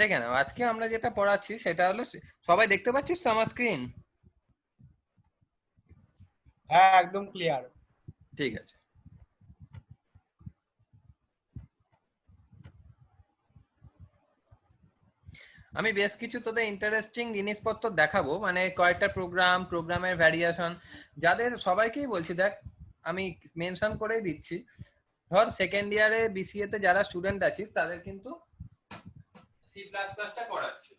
দেখে নাও, আজকে আমরা যেটা পড়াচ্ছি সেটা হলো, সবাই দেখতে পাচ্ছিস তো আমার স্ক্রিন? হ্যাঁ, একদম ক্লিয়ার। ঠিক আছে। আমি বেশ কিছু তোদের ইন্টারেস্টিং জিনিসপত্র দেখাবো, মানে কয়েকটা প্রোগ্রামের ভ্যারিয়েশন, যাদের সবাইকেই বলছি, দেখ আমি মেনশন করেই দিচ্ছি, ধর সেকেন্ড ইয়ারে বিসিএ তে যারা স্টুডেন্ট আছিস তাদের কিন্তু সি প্লাস প্লাসটা পড়াচ্ছি,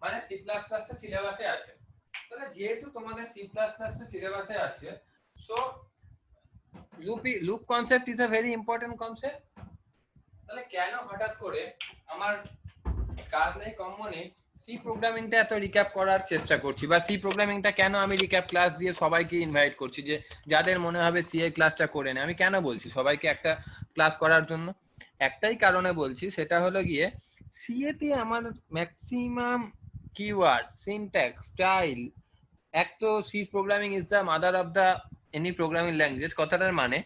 মানে সি প্লাস প্লাসটা সিলেবাসে আছে। তাহলে যেহেতু তোমাদের সি প্লাস প্লাসটা সিলেবাসে আছে, so loop concept is a very important concept. তাহলে কেন হঠাৎ করে আমার কাজ নেই কম্ম নেই সি প্রোগ্রামিংটা এত রিক্যাপ করার চেষ্টা করছি, বা সি প্রোগ্রামিংটা কেন আমি রিক্যাপ ক্লাস দিয়ে সবাইকে ইনভাইট করছি, যে যাদের মনে হবে সি এর ক্লাসটা করে নে। আমি কেন বলছি সবাইকে একটা ক্লাস করার জন্য? একটাই কারণে বলছি, সেটা হলো গিয়ে সিএ তে আমার ম্যাক্সিমাম কিওয়ার্ড, সিনট্যাক্স, স্টাইল, এক তো C programming is the mother of the any programming language. কথাটার মানে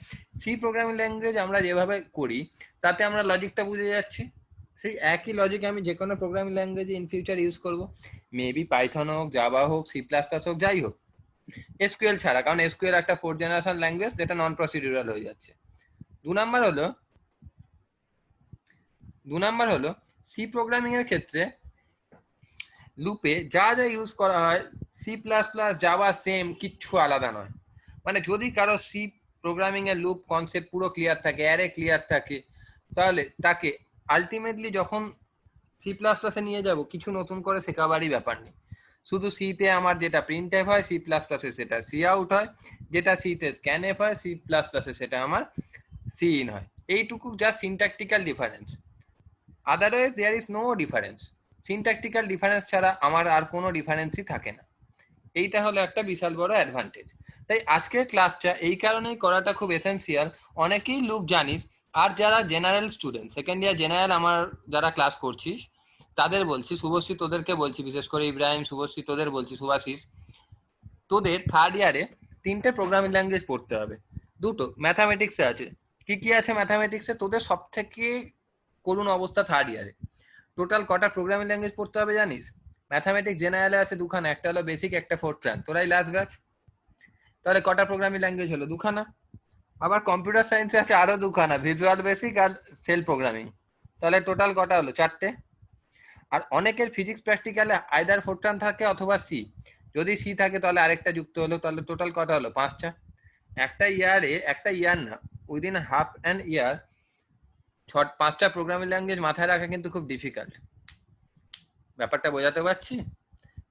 সি প্রোগ্রামিং ল্যাঙ্গুয়েজ আমরা যেভাবে করি তাতে আমরা লজিকটা বুঝে যাচ্ছি, সেই একই লজিক আমি যে কোনো প্রোগ্রামিং ল্যাঙ্গুয়েজে ইন ফিউচার ইউজ করবো, মেবি পাইথন হোক, জাভা হোক, সি প্লাস প্লাস হোক, যাই হোক, এসকিউএল ছাড়া, কারণ এসকিউএল একটা ফোর্থ জেনারেশন ল্যাঙ্গুয়েজ যেটা নন প্রসিডিউরাল হয়ে যাচ্ছে। দু নাম্বার হলো সি প্রোগ্রামিং এর ক্ষেত্রে লুপে যা যা ইউজ করা হয় C plus plus, Java same, কিচ্ছু আলাদা নয়। মানে যদি কারো সি প্রোগ্রামিং এর লুপ কনসেপ্ট পুরো ক্লিয়ার থাকে, অ্যারে ক্লিয়ার থাকে, তাহলে তাকে আলটিমেটলি যখন সি প্লাস প্লাসে নিয়ে যাব, কিছু নতুন করে শেখাবারই ব্যাপার নেই। শুধু সিতে আমার যেটা প্রিন্ট এফ হয়, সি প্লাস প্লাসে সেটা সি আউট হয়, যেটা সিতে স্ক্যান এফ হয়, সি প্লাস প্লাসে সেটা আমার সি ইন হয়। এইটুকু just syntactical difference, otherwise there is no difference. Syntactical difference ছাড়া আমার আর কোনো ডিফারেন্সই থাকে না। এইটা হলো একটা বিশাল বড় অ্যাডভান্টেজ। তাই আজকের ক্লাসটা এই কারণেই করাটা খুব এসেন্সিয়াল। অনেকেই লুপ জানিস, আর যারা general student, second year general আমার যারা ক্লাস করছিস তাদের বলছি, শুভশ্রী তোদেরকে বলছি, বিশেষ করে ইব্রাহিম, শুভশ্রী তোদের বলছি, সুভাশিস, তোদের থার্ড ইয়ারে 3টে প্রোগ্রামিং ল্যাঙ্গুয়েজ পড়তে হবে, 2টো ম্যাথামেটিক্সে আছে। কি কি আছে ম্যাথামেটিক্সে? তোদের সব থেকে করুণ অবস্থা থার্ড ইয়ারে। টোটাল কটা প্রোগ্রামিং ল্যাঙ্গুয়েজ পড়তে হবে জানিস? ম্যাথামেটিক্স জেনারেলে আছে দুখানা, একটা হলো বেসিক, একটা ফোরট্রান, তোরাই লাস্ট ব্যাচ। তাহলে কটা প্রোগ্রামিং ল্যাঙ্গুয়েজ হলো? দুখানা। আবার কম্পিউটার সায়েন্সে আছে আরো দুখানা, ভিজুয়াল বেসিক আর সেল প্রোগ্রামিং। তাহলে টোটাল কটা হলো? 4টে। আর অনেকের ফিজিক্স প্র্যাকটিক্যালে আইদার ফোরট্রান থাকে অথবা সি, যদি সি থাকে তাহলে আরেকটা যুক্ত হলো, তাহলে টোটাল কটা হলো? 5টা। একটা ইয়ার না, উইদিন হাফ অ্যান ইয়ার 5টা প্রোগ্রামিং ল্যাঙ্গুয়েজ মাথায় রাখা কিন্তু খুব ডিফিকাল্ট। ব্যাপারটা বোঝাতে পারছি?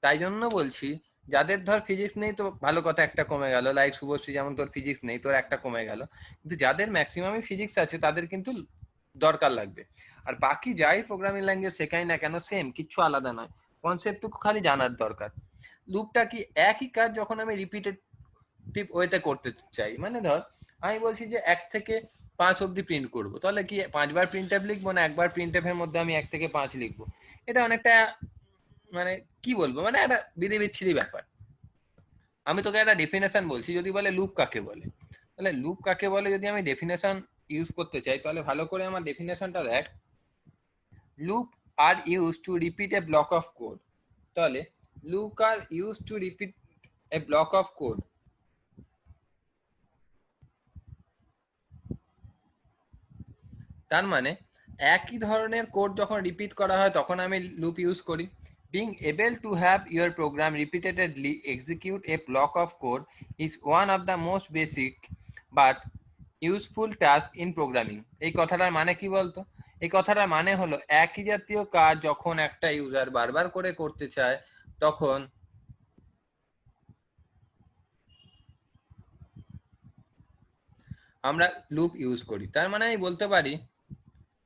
তাই জন্য বলছি, যাদের ধর ফিজিক্স নেই তো ভালো কথা, একটা কমে গেল, লাইক শুভশ্রী যেমন তোর ফিজিক্স নেই, তোর একটা কমে গেল, কিন্তু যাদের ম্যাক্সিমামই ফিজিক্স আছে তাদের কিন্তু দরকার লাগবে। আর বাকি যাই প্রোগ্রামিং ল্যাঙ্গুয়েজ শেখাই না কেন সেম, কিচ্ছু আলাদা নয়, কনসেপ্টটুকু খালি জানার দরকার। লুপটা কি? একই কাজ যখন আমি রিপিটেটিভ ওয়েতে করতে চাই, মানে ধর আমি বলছি যে 1 থেকে 5 অব্দি প্রিন্ট করবো, তাহলে কি 5বার প্রিন্ট এফ লিখবো, না একবার প্রিন্ট এফ এর মধ্যে আমি 1 থেকে 5 লিখবো? এটা অনেকটা, মানে কি বলবো, মানে একটা বিধি বিচ্ছিরি ব্যাপার। আমি তোকে একটা ডেফিনেশন বলছি, যদি বলে লুপ কাকে বলে, তাহলে লুপ কাকে বলে যদি আমি ডেফিনেশন ইউজ করতে চাই, তাহলে ভালো করে আমার ডেফিনেশনটা দেখ। Loop are use to repeat a block of code. তাহলে loop are use to repeat a block of code, তার মানে একই ধরনের কোড যখন রিপিট করা হয় তখন আমি লুপ ইউজ করি। Being able to have your program repeatedly execute a block of code is one of the most basic but useful task in programming. এই কথাটার মানে কি বলতো? এই কথাটার মানে হলো একই জাতীয় কাজ যখন একটা ইউজার বারবার করে করতে চায় তখন আমরা লুপ ইউজ করি। তার মানে আমি বলতে পারি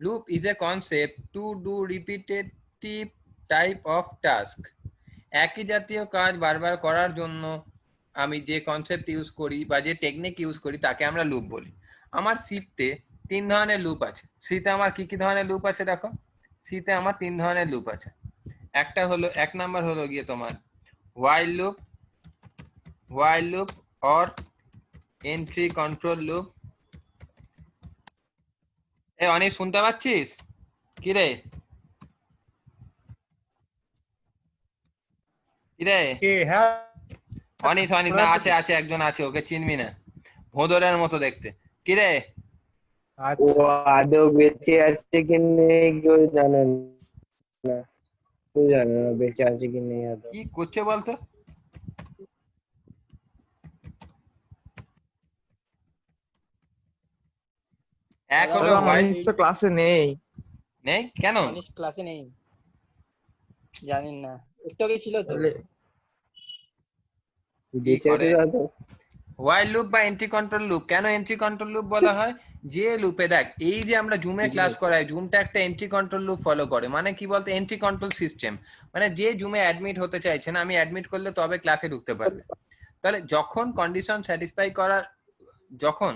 loop is a concept to do repetitive type of task. একই জাতীয় কাজ বারবার করার জন্য আমি যে কনসেপ্ট ইউজ করি বা যে টেকনিক ইউজ করি তাকে আমরা লুপ বলি। আমার সিতে 3 ধরনের লুপ আছে। সিতে আমার কি কি ধরনের লুপ আছে দেখো, সিতে আমার 3 ধরনের লুপ আছে। একটা হলো, 1 নাম্বার হলো গিয়ে তোমার while loop or entry control loop। অনেক শুনতে পাচ্ছিস কি রে? কিরে কে? হ্যাঁ, অনিস অনিস শোনা না যাচ্ছে আছে তো। আছে একজন আছে, ওকে চিনবি না, ভোঁদরের মতো দেখতে। কিরে ও আচ্ছা, আদৌ বেঁচে আছে কি নেই কেউ জানে না, কেউ জানে না বেঁচে আছে কি নেই আদৌ। কি করছে বলতো? এক হলো দাদা হোয়াইট, মনীষ তো ক্লাসে নেই। নেই কেন? মনীষ ক্লাসে নেই, জানেন না, একটু আগে ছিল তো। তাহলে বেঁচে আছে করে আদৌ? হোয়াইল লুপ বা এন্ট্রি কন্ট্রোল লুপ, কেন এন্ট্রি কন্ট্রোল লুপ বলা হয়? যে লুপে দেখ, এই যে আমরা জুমে ক্লাস করাই, জুমটা একটা এন্ট্রি কন্ট্রোল লুপ ফলো করে। মানে কি বলতো, এন্ট্রি কন্ট্রোল সিস্টেম, মানে যে জুমে অ্যাডমিট হতে চাইছে না, আমি অ্যাডমিট করলে তবে ক্লাসে ঢুকতে পারবে। তাহলে যখন কন্ডিশন স্যাটিসফাই করার, যখন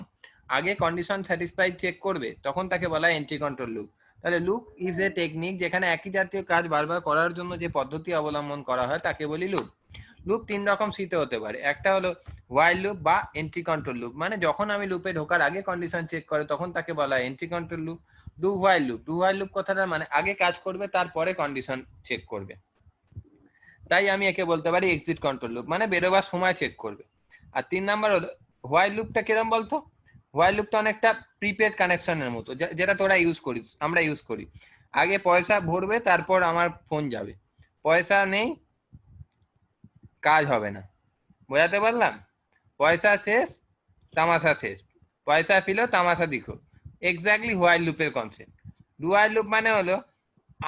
আগে কন্ডিশন স্যাটিসফাই চেক করবে, তখন তাকে বলা হয় এন্ট্রি কন্ট্রোল লুপ। তাহলে লুপ ইজ এ টেকনিক, যেখানে একই জাতীয় কাজ বারবার করার জন্য যে পদ্ধতি অবলম্বন করা হয় তাকে বলি লুপ। লুপ তিন রকম সিতে হতে পারে, একটা হলো হোয়াইল লুপ বা এন্ট্রি কন্ট্রোল লুপ, মানে যখন আমি লুপে ঢোকার আগে কন্ডিশন চেক করে তখন তাকে বলা হয় entry control loop. Do while loop, do while loop কথাটা মানে আগে কাজ করবে তারপরে কন্ডিশন চেক করবে, তাই আমি একে বলতে পারি এক্সিট কন্ট্রোল লুপ, মানে বেরোবার সময় চেক করবে। আর তিন নাম্বার হলো হোয়াইল লুপটা কিরম বলতো? হোয়াইল লুপটা অনেকটা প্রিপেড কানেকশনের মতো, যেটা তোরা ইউজ করিস, আমরা ইউজ করি। আগে পয়সা ভরবে, তারপর আমার ফোন যাবে, পয়সা নেই কাজ হবে না। বোঝাতে পারলাম? পয়সা শেষ তামাশা শেষ, পয়সা ফিলো তামাশা দিখো, এক্স্যাক্টলি হোয়াইল লুপের কনসেপ্ট। ডুয়াইল লুপ মানে হলো,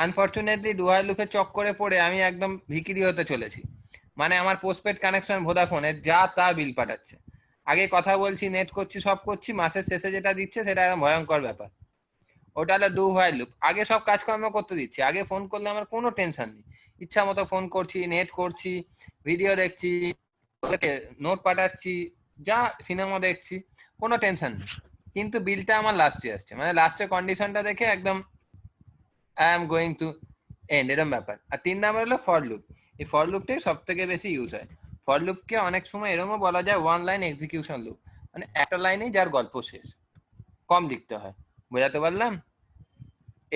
আনফরচুনেটলি ডুয়াইল লুপে চক্করে পড়ে আমি একদম ভিকিরি হতে চলেছি। মানে আমার পোস্টপেড কানেকশন ভোডাফোনের, যা তা বিল পাঠাচ্ছে, আগে কথা বলছি, নেট করছি, সব করছি, মাসের শেষে যেটা দিচ্ছে সেটা একদম ভয়ঙ্কর ব্যাপার। ওটা হলো ডু হোয়াইল লুপ, আগে সব কাজকর্ম করতে দিচ্ছে, আগে ফোন করলে আমার কোনো টেনশন নেই, ইচ্ছা মতো ফোন করছি, নেট করছি, ভিডিও দেখছি, নোট পাঠাচ্ছি, যা সিনেমা দেখছি, কোনো টেনশন নেই। কিন্তু বিলটা আমার লাস্টে আসছে, মানে লাস্টের কন্ডিশনটা দেখে একদম I am going to end, এরকম ব্যাপার। আর তিন নাম্বার হলো ফর লুপ, এই ফর লুপটাই সব থেকে বেশি ইউজ হয়। ফর লুপকে অনেক সময় এরকমও বলা যায় ওয়ান লাইন এক্সিকিউশন লুপ, মানে একটা লাইনেই যার গল্প শেষ, কম লিখতে হয়। বোঝাতে পারলাম?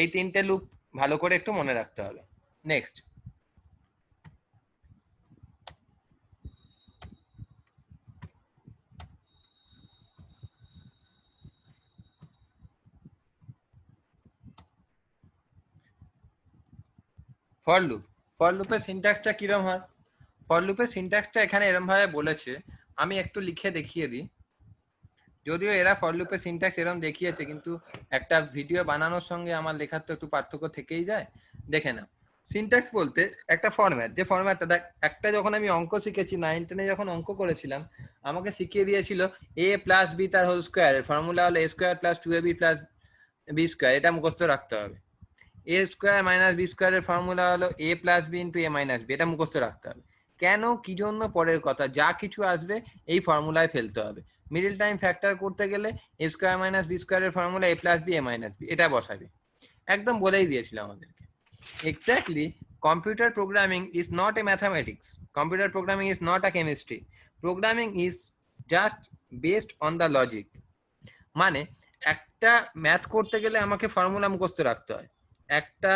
এই তিনটে লুপ ভালো করে একটু মনে রাখতে হবে। Next, for loop. ফর লুপের সিনট্যাক্সটা কিরম হয়? ফর লুপের সিনট্যাক্সটা এখানে এরম ভাবে বলেছে, আমি একটু লিখে দেখিয়ে দিই। যদিও এরা ফর লুপের সিনট্যাক্স এরম দেখিয়েছে, কিন্তু একটা ভিডিও বানানোর সঙ্গে আমার লেখার তো একটু পার্থক্য থেকেই যায়। দেখে না, সিনট্যাক্স বলতে একটা ফরম্যাট, যে ফরম্যাটটা দেখ, একটা যখন আমি অঙ্ক শিখেছি 9-10 যখন অঙ্ক করেছিলাম, আমাকে শিখিয়ে দিয়েছিল a প্লাস বি তার হোল স্কোয়ার, ফর্মুলা হলো a square plus 2ab plus B square, এটা মুখস্থ রাখতে হবে। এ স্কোয়ার মাইনাস বি স্কোয়ারের ফর্মুলা হলো A plus B into A minus B, এটা মুখস্থ রাখতে হবে। কেন, কি জন্য, পরের কথা, যা কিছু আসবে এই ফর্মুলায় ফেলতে হবে। মিডল টাইম ফ্যাক্টর করতে গেলে এ স্কোয়ার মাইনাস বি স্কোয়ারের formula A plus B A minus B, এটা বসাবে, একদম বলেই দিয়েছিল আমাদেরকে। Exactly, computer programming is not a mathematics, computer programming is not a chemistry, programming is just based on the logic. মানে একটা ম্যাথ করতে গেলে আমাকে ফর্মুলা মুখস্থ রাখতে হয়, একটা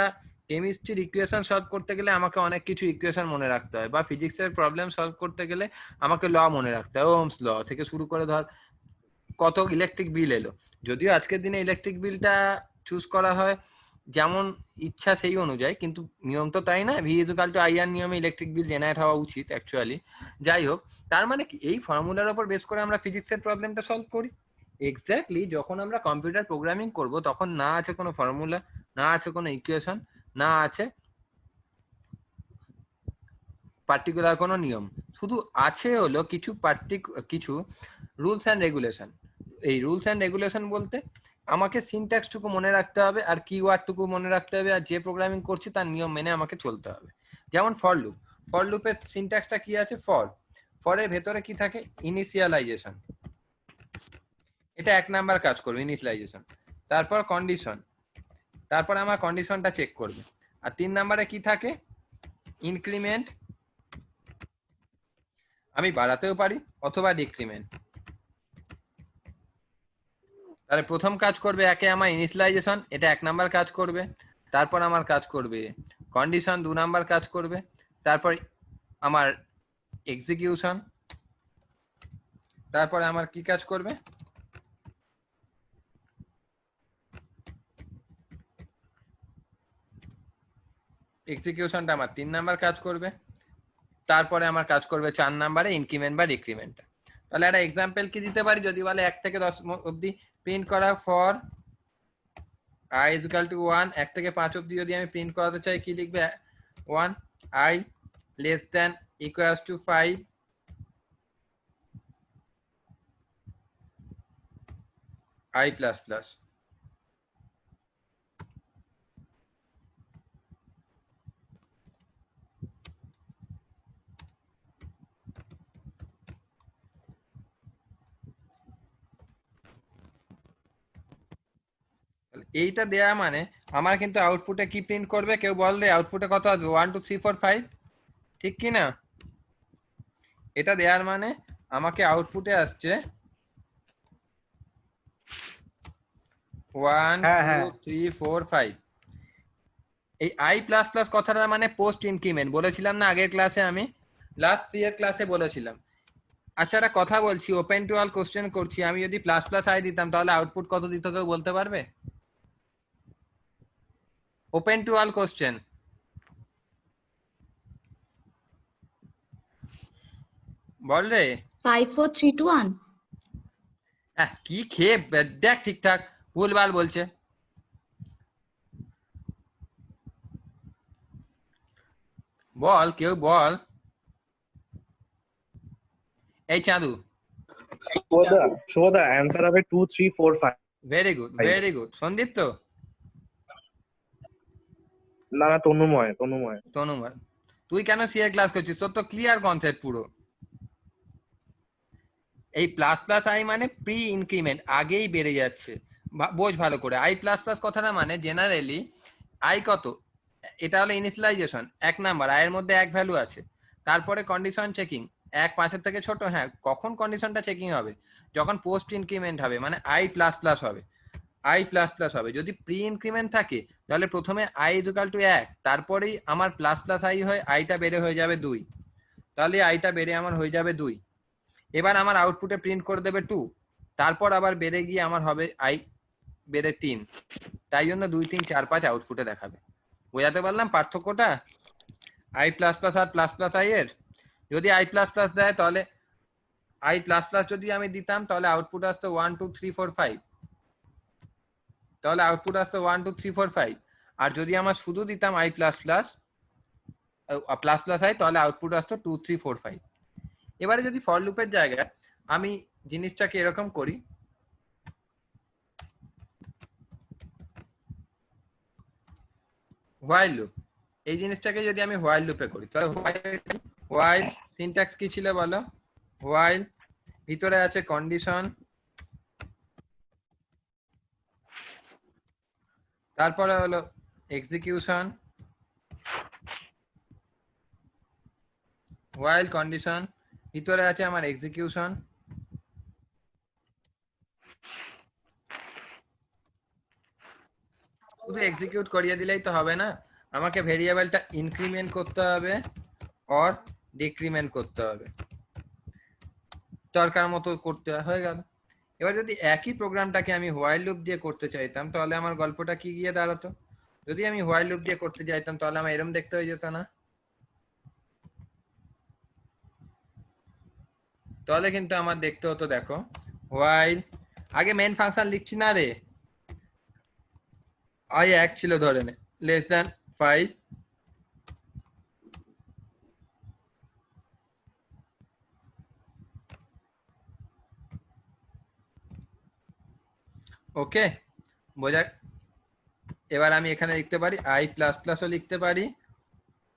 কেমিস্ট্রির ইকুয়েশন সলভ করতে গেলে আমাকে অনেক কিছু ইকুয়েশন মনে রাখতে হয়, বা ফিজিক্সের প্রবলেম সলভ করতে গেলে আমাকে ল মনে রাখতে হয়, ওমস ল থেকে শুরু করে ধর কত ইলেকট্রিক বিল এলো। যদিও আজকের দিনে ইলেকট্রিক বিলটা চুজ করা হয় যেমন ইচ্ছা সেই অনুযায়ী, কিন্তু নিয়ম তো তাই না, ভি ইকুয়াল টু আইআর নিয়মে ইলেকট্রিক বিল জেনারেট হওয়া উচিত অ্যাকচুয়ালি। যাই হোক, তার মানে কি এই ফর্মুলার উপর বেস করে আমরা ফিজিক্সের প্রবলেমটা সলভ করি। এক্স্যাক্টলি যখন আমরা কম্পিউটার প্রোগ্রামিং করব, তখন না আছে কোনো ফর্মুলা, না আছে কোনো ইকুয়েশন, না আছে পার্টিকুলার কোনো নিয়ম, শুধু আছে হলো কিছু রুলস অ্যান্ড রেগুলেশন। এই রুলস অ্যান্ড রেগুলেশন বলতে আমাকে সিনট্যাক্সটুকু মনে রাখতে হবে, আর কিওয়ার্ডটুকু মনে রাখতে হবে, আর যে প্রোগ্রামিং করছি তার নিয়ম মেনে আমাকে চলতে হবে। যেমন ফর লুপ, ফর লুপের সিনট্যাক্সটা কি আছে? ফরের ভেতরে কি থাকে? ইনিশিয়ালাইজেশন, এটা এক নাম্বার কাজ করবে, ইনিশিয়ালাইজেশন। তারপর কন্ডিশন, তারপর আমার কন্ডিশনটা চেক করবে। আর তিন নাম্বারে কি থাকে? ইনক্রিমেন্ট, আমি বাড়াতেও পারি অথবা ডিক্রিমেন্ট। তাহলে প্রথম কাজ করবে একে আমার ইনিশিয়ালাইজেশন, এটা এক নাম্বার কাজ করবে। তারপর আমার কাজ করবে কন্ডিশন, 2 নাম্বার কাজ করবে। তারপর আমার এক্সিকিউশন, তারপরে আমার কি কাজ করবে, এক্সিকিউশনটা আমার 3 নাম্বার কাজ করবে, তারপরে আমার কাজ করবে 4 নাম্বারে ইনক্রিমেন্ট বা ডিক্রিমেন্টটা। তাহলে একটা এক্সাম্পল কি দিতে পারি, যদি বলে 1 থেকে 10 অবধি প্রিন্ট করা for i is equal to 1, 1 থেকে 5 অবধি যদি আমি প্রিন্ট করাতে চাই কি লিখবে, 1 i less than equals to 5 i plus plus। এইটা দেয়া মানে আমার কিন্তু আউটপুটে কি প্রিন্ট করবে, কেউ বললে আউটপুটে কত আসবে, 1 2 3 4 5, ঠিক কি না? এটা দেওয়ার মানে আমাকে আউটপুটে আসছে 1 হ্যাঁ 2 হ্যাঁ 3 4 5। এই i প্লাস প্লাস কথাটা মানে পোস্ট ইনক্রিমেন্ট, বলেছিলাম না আগের ক্লাসে, আমি লাস্ট ইয়ার ক্লাসে বলেছিলাম। আচ্ছা একটা কথা বলছি, ওপেন টু অল কোশ্চেন করছি, আমি যদি প্লাস প্লাস আই দিতাম তাহলে আউটপুট কত দিত কেউ বলতে পারবে? ওপেন টু অল কোশ্চেন, বল রে। 5 4 3 2 1। কি খেয়ে দেখ ঠিকঠাক, ভুলভাল বলছে। বল, কেউ বল। এই চাঁদু, show the answer হবে 2 3 4 5। Very good very good. Sandeep তো, না না, তনুময়। তনুময়, তুই কেন সিএ ক্লাস করছিস? তোর তো ক্লিয়ার কনসেপ্ট পুরো। এই প্লাস প্লাস আই মানে প্রি ইনক্রিমেন্ট, আগেই বেড়ে যাচ্ছে। বোঝ ভালো করে, আই প্লাস প্লাস কথাটা মানে জেনারেলি আই কত, এটা হলো ইনিশিয়ালাইজেশন, 1 নাম্বার, আয়ের মধ্যে 1 ভ্যালু আছে, তারপরে কন্ডিশন চেকিং, 1 5 থেকে ছোট। হ্যাঁ, কখন কন্ডিশনটা চেকিং হবে, যখন পোস্ট ইনক্রিমেন্ট হবে, মানে আই প্লাস প্লাস হবে, আই প্লাস প্লাস হবে। যদি প্রি ইনক্রিমেন্ট থাকে তাহলে প্রথমে আই ইজ ইকুয়াল টু 1, তারপরেই আমার প্লাস প্লাস আই হয়, আইটা বেড়ে হয়ে যাবে 2, তাহলে আইটা বেড়ে আমার হয়ে যাবে 2। এবার আমার আউটপুটে প্রিন্ট করে দেবে 2, তারপর আবার বেড়ে গিয়ে আমার হবে আই বেড়ে 3, তাই জন্য 2 3 4 5 আউটপুটে দেখাবে। বোঝাতে পারলাম পার্থক্যটা আই প্লাস প্লাস আর প্লাস প্লাস আই এর? যদি আই প্লাস প্লাস দেয় তাহলে আই প্লাস প্লাস যদি আমি দিতাম তাহলে আউটপুট আসতো 1 2 3 4 5, তাহলে আউটপুট আসতো 1 2 3 4 5। আর যদি আমার শুধু দিতাম I plus plus plus plus I, তাহলে আউটপুট আসতো 2 3 4 5। এবারে যদি ফর লুপের জায়গায় আমি জিনিসটাকে এরকম করি, হোয়াইল লুপ, এই জিনিসটাকে যদি আমি হোয়াইল লুপে করি তাহলে হোয়াইল সিনট্যাক্স কি ছিল বলো, হোয়াইল ভিতরে আছে কন্ডিশন, তারপরে হলো এক্সিকিউশন, হোয়াইল কন্ডিশন ভিতরে আছে আমার এক্সিকিউশন, শুধু এক্সিকিউট করিয়ে দিলেই তো হবে না, আমাকে ভেরিয়েবলটা ইনক্রিমেন্ট করতে হবে আর ডিক্রিমেন্ট করতে হবে, দরকার মতো করতে হয়ে গেল। এবার যদি একই প্রোগ্রামটাকে আমি হোয়াইল লুপ দিয়ে করতে চাইতাম তাহলে আমার গল্পটা কি গিয়ে দাঁড়াতো, যদি আমি হোয়াইল লুপ দিয়ে করতে চাইতাম তাহলে আমার এরকম দেখতে হয়ে যেত না? তাহলে কিন্তু আমার দেখতে হতো, দেখো হোয়াইল, আগে মেন ফাংশন লিখছি না রে, আই 1 ছিল ধরে নে, লেস দ্যান 5, ওকে বোঝা? এবার আমি এখানে লিখতে পারি আই প্লাস প্লাসও লিখতে পারি,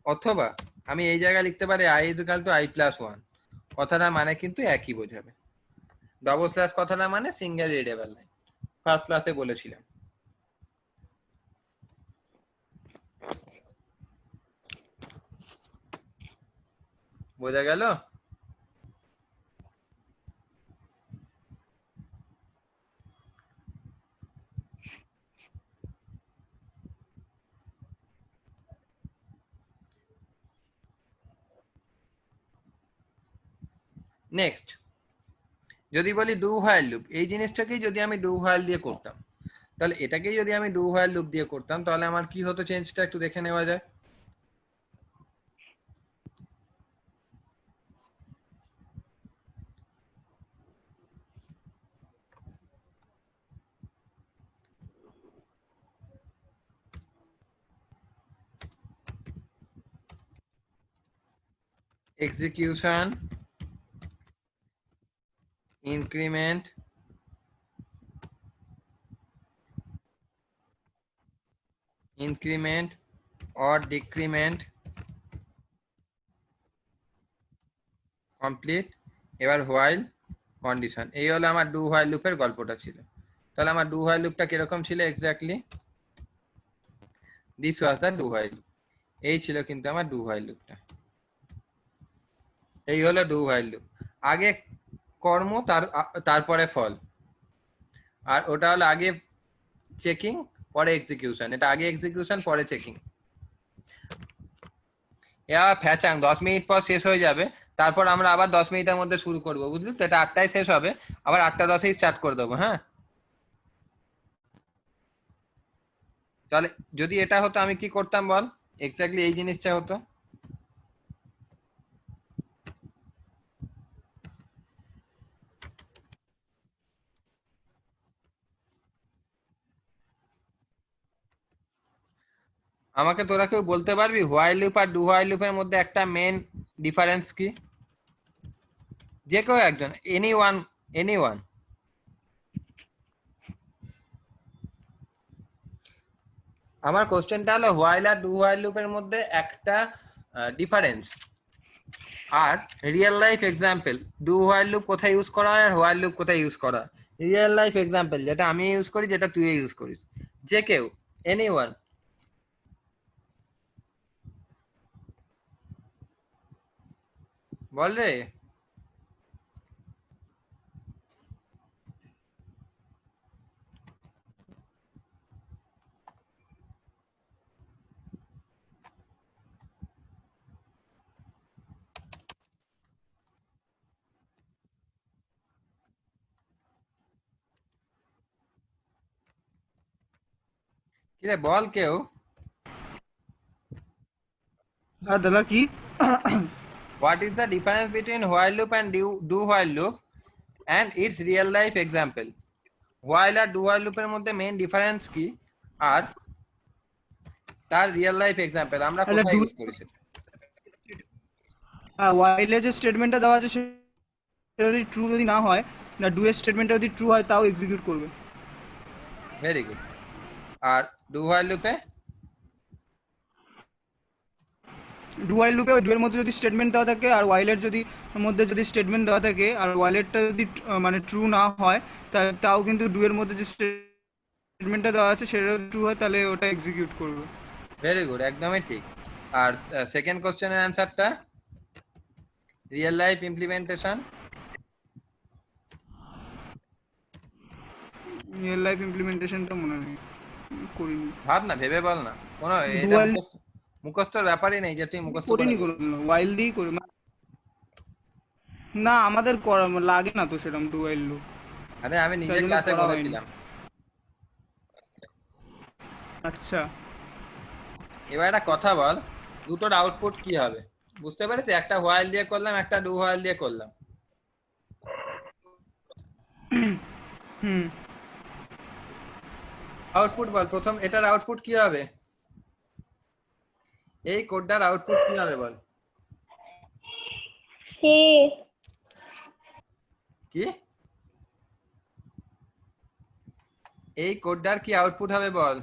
অথবা আমি এই জায়গায় লিখতে পারি I is equal to I plus 1। কথাটা মানে কিন্তু একই বোঝাবে। ডবল স্ল্যাশ কথাটা মানে সিঙ্গেল রিডেবল লাইন, ফার্স্ট ক্লাসে বলেছিলাম। বোঝা গেল? নেক্সট যদি বলি ডু হোয়াইল লুপ, এই জিনিসটাকেই যদি আমি ডু হোয়াইল দিয়ে করতাম, তাহলে এটাকেই যদি আমি ডু হোয়াইল লুপ দিয়ে করতাম, তাহলে আমার কি হতো চেঞ্জটা একটু দেখে নেওয়া যায়। Execution, increment, increment or decrement, complete, এবার while condition। এই হলো আমার ডু while লুপের গল্পটা ছিল। তাহলে আমার ডু while লুপটা কিরকম ছিল exactly, this was the do while loop। এই ছিল কিন্তু আমার ডু while লুপটা, এই হলো ডু while লুপ। আগে কর্ম, তারপরে ফল, আর ওটা হলো আগে চেকিং পরে এক্সিকিউশন, এটা আগে এক্সিকিউশন পরে চেকিং। এবার ফ্যাচাং 10 মিনিট পর শেষ হয়ে যাবে, তারপর আমরা আবার 10 মিনিটের মধ্যে শুরু করবো, বুঝলি তো? এটা 8টায় শেষ হবে, আবার 8টা 10-এই স্টার্ট করে দেবো। হ্যাঁ, তাহলে যদি এটা হতো আমি কি করতাম বল, এক্স্যাক্টলি এই জিনিসটা হতো। আমাকে তোরা কেউ বলতে পারবি হোয়াইল লুপ আর ডু হোয়াইল লুপের মধ্যে একটা মেন ডিফারেন্স কি? যে কেউ একজন, এনিওয়ান, এনিওয়ান। আমার কোশ্চেনটা হলো হোয়াইল আর ডু হোয়াইল লুপের মধ্যে একটা ডিফারেন্স, আর real life example. Do while loop কোথায় ইউজ করা হয় আর হোয়াইল লুপ কোথায় ইউজ করা হয়। রিয়েল লাইফ এক্সাম্পল যেটা আমি ইউজ করি, যেটা তুই ইউজ করিস, যে কেউ, এনিওয়ান। বল রে। কিরে বল কেউ। হ্যাঁ দাদা কি? What is the difference between while loop and do while loop and its real life example? while R do while loop এর মধ্যে মেইন ডিফারেন্স কি, আর তার রিয়েল লাইফ এক্সাম্পল আমরা তাহলে কোথায় do- ইউজ করি সেটা। হ্যাঁ, ওয়াইলে যে স্টেটমেন্টটা দেওয়া আছে সেটা যদি ট্রু যদি না হয়, না ডু এর স্টেটমেন্টটা যদি ট্রু হয় তাও এক্সিকিউট করবে। Very good. আর do while loop এ ডু ওয়াইল লুপে ডু এর মধ্যে যদি স্টেটমেন্ট দেওয়া থাকে আর ওয়াইলের যদি মধ্যে যদি স্টেটমেন্ট দেওয়া থাকে আর ওয়াইলেরটা যদি মানে ট্রু না হয়, তাও কিন্তু ডু এর মধ্যে যে স্টেটমেন্টটা দেওয়া আছে সেটা ট্রু হয়, তাহলে ওটা এক্সিকিউট করবে। ভেরি গুড, একদমই ঠিক। আর সেকেন্ড কোশ্চেনের অ্যান্সারটা real life implementation. Real life ইমপ্লিমেন্টেশনটা মনে নেই, করিনি। ভাব না, ভেবে বল না, কোনো এটা Dual- মুখস্থর ব্যাপারই নেই যে তুই মুখস্থ করিনি করে। কোনো, ওয়াইল দিয়েই করি। না আমাদের লাগে না তো সেরকম ডু ওয়াইল লুপ। আরে আমি নিজে তাই জন্য ক্লাসে করা হয়নি। বলেছিলাম। আচ্ছা, এবার একটা কথা বল, দুটোর আউটপুট কি হবে বুঝতে পেরেছি? একটা হোয়াইল দিয়ে করলাম, একটা ডু হোয়াইল দিয়ে করলাম। হুম, আউটপুট বল প্রথম, এটার আউটপুট কি হবে? এই কোডটার আউটপুট কি হবে বল? কি এই কোডটার কি আউটপুট হবে বল?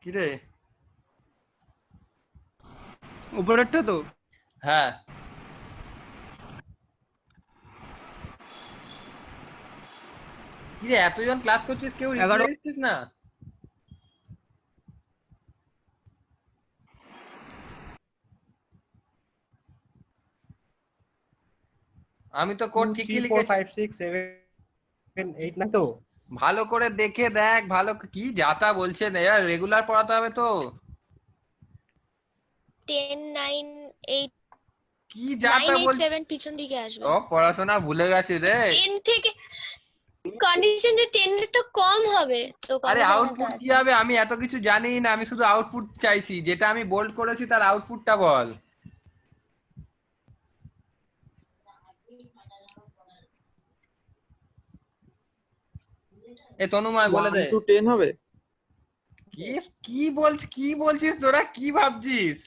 কি রে? উপরেরটা তো। হ্যাঁ, কি রে এতজন ক্লাস করছিস, কেউ রিপ্লাই 11 দিচ্ছিস না? আমি তো কোড 2, ঠিকই 3, 4, লিখেছি। 5, 6, 7, 8 না তো? ভালো করে দেখে দেখ, ভালো কি যাতা বলছে রেগুলার পড়াতে হবে তো। 10, 9, 8. কি যা তা বলছিস 987 পিছন দিকে আসবে। ও পড়াশোনা ভুলে গেছিস রে। 10 থেকে কন্ডিশন যে 10 এর তো কম হবে তো আরে কন্ডিশন আউটপুট কি হবে আমি এত কিছু জানি না, আমি শুধু আউটপুট চাইছি, যেটা আমি বোল্ড করেছি তার আউটপুটটা বল। এ তনুময় বলে দে 1 to 10 হবে। কি কি বলছিস তোরা, কি ভাবছিস?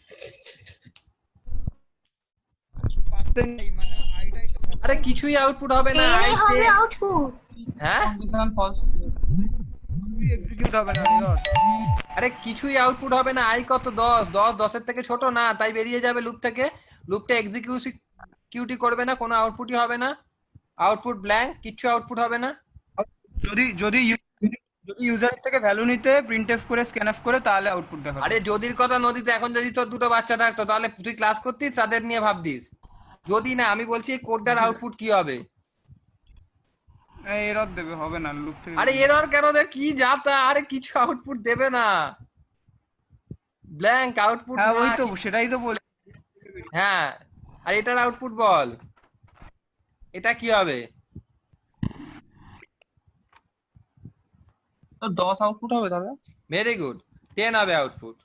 আরে কিছুই আউটপুট হবে না, হবে আউটপুট। হ্যাঁ এক্সিকিউট হবে না এরর। আরে কিছুই আউটপুট হবে না, আই কত 10 এর থেকে ছোট না, তাই বেরিয়ে যাবে লুপ থেকে। লুপটা এক্সিকিউটি করবে না, কোনো আউটপুটই হবে না, আউটপুট ব্ল্যাঙ্ক, কিছু আউটপুট হবে না। যদি যদি ইউজার থেকে ভ্যালু নিতে প্রিন্টএফ করে স্ক্যানএফ করে তাহলে আউটপুট দেখাবে। আরে যদির কথা নদীতে, এখন যদি তোর দুটো বাচ্চা থাকতো তাহলে তুই ক্লাস করতিস, তাদের নিয়ে ভাবতিস। যদি না, আমি বলছি কোডটার আউটপুট কি হবে। এরর দেবে, হবে না লুপ থেকে। আরে এরর কেন দে, কি যাতা, আরে কিছু আউটপুট দেবে না, ব্ল্যাঙ্ক আউটপুট। হ্যাঁ ওই তো সেটাই তো বল। হ্যাঁ আর এটার আউটপুট বল, এটা কি হবে? তো 10 আউটপুট হবে তবে। ভেরি গুড, 10 হবে আউটপুট,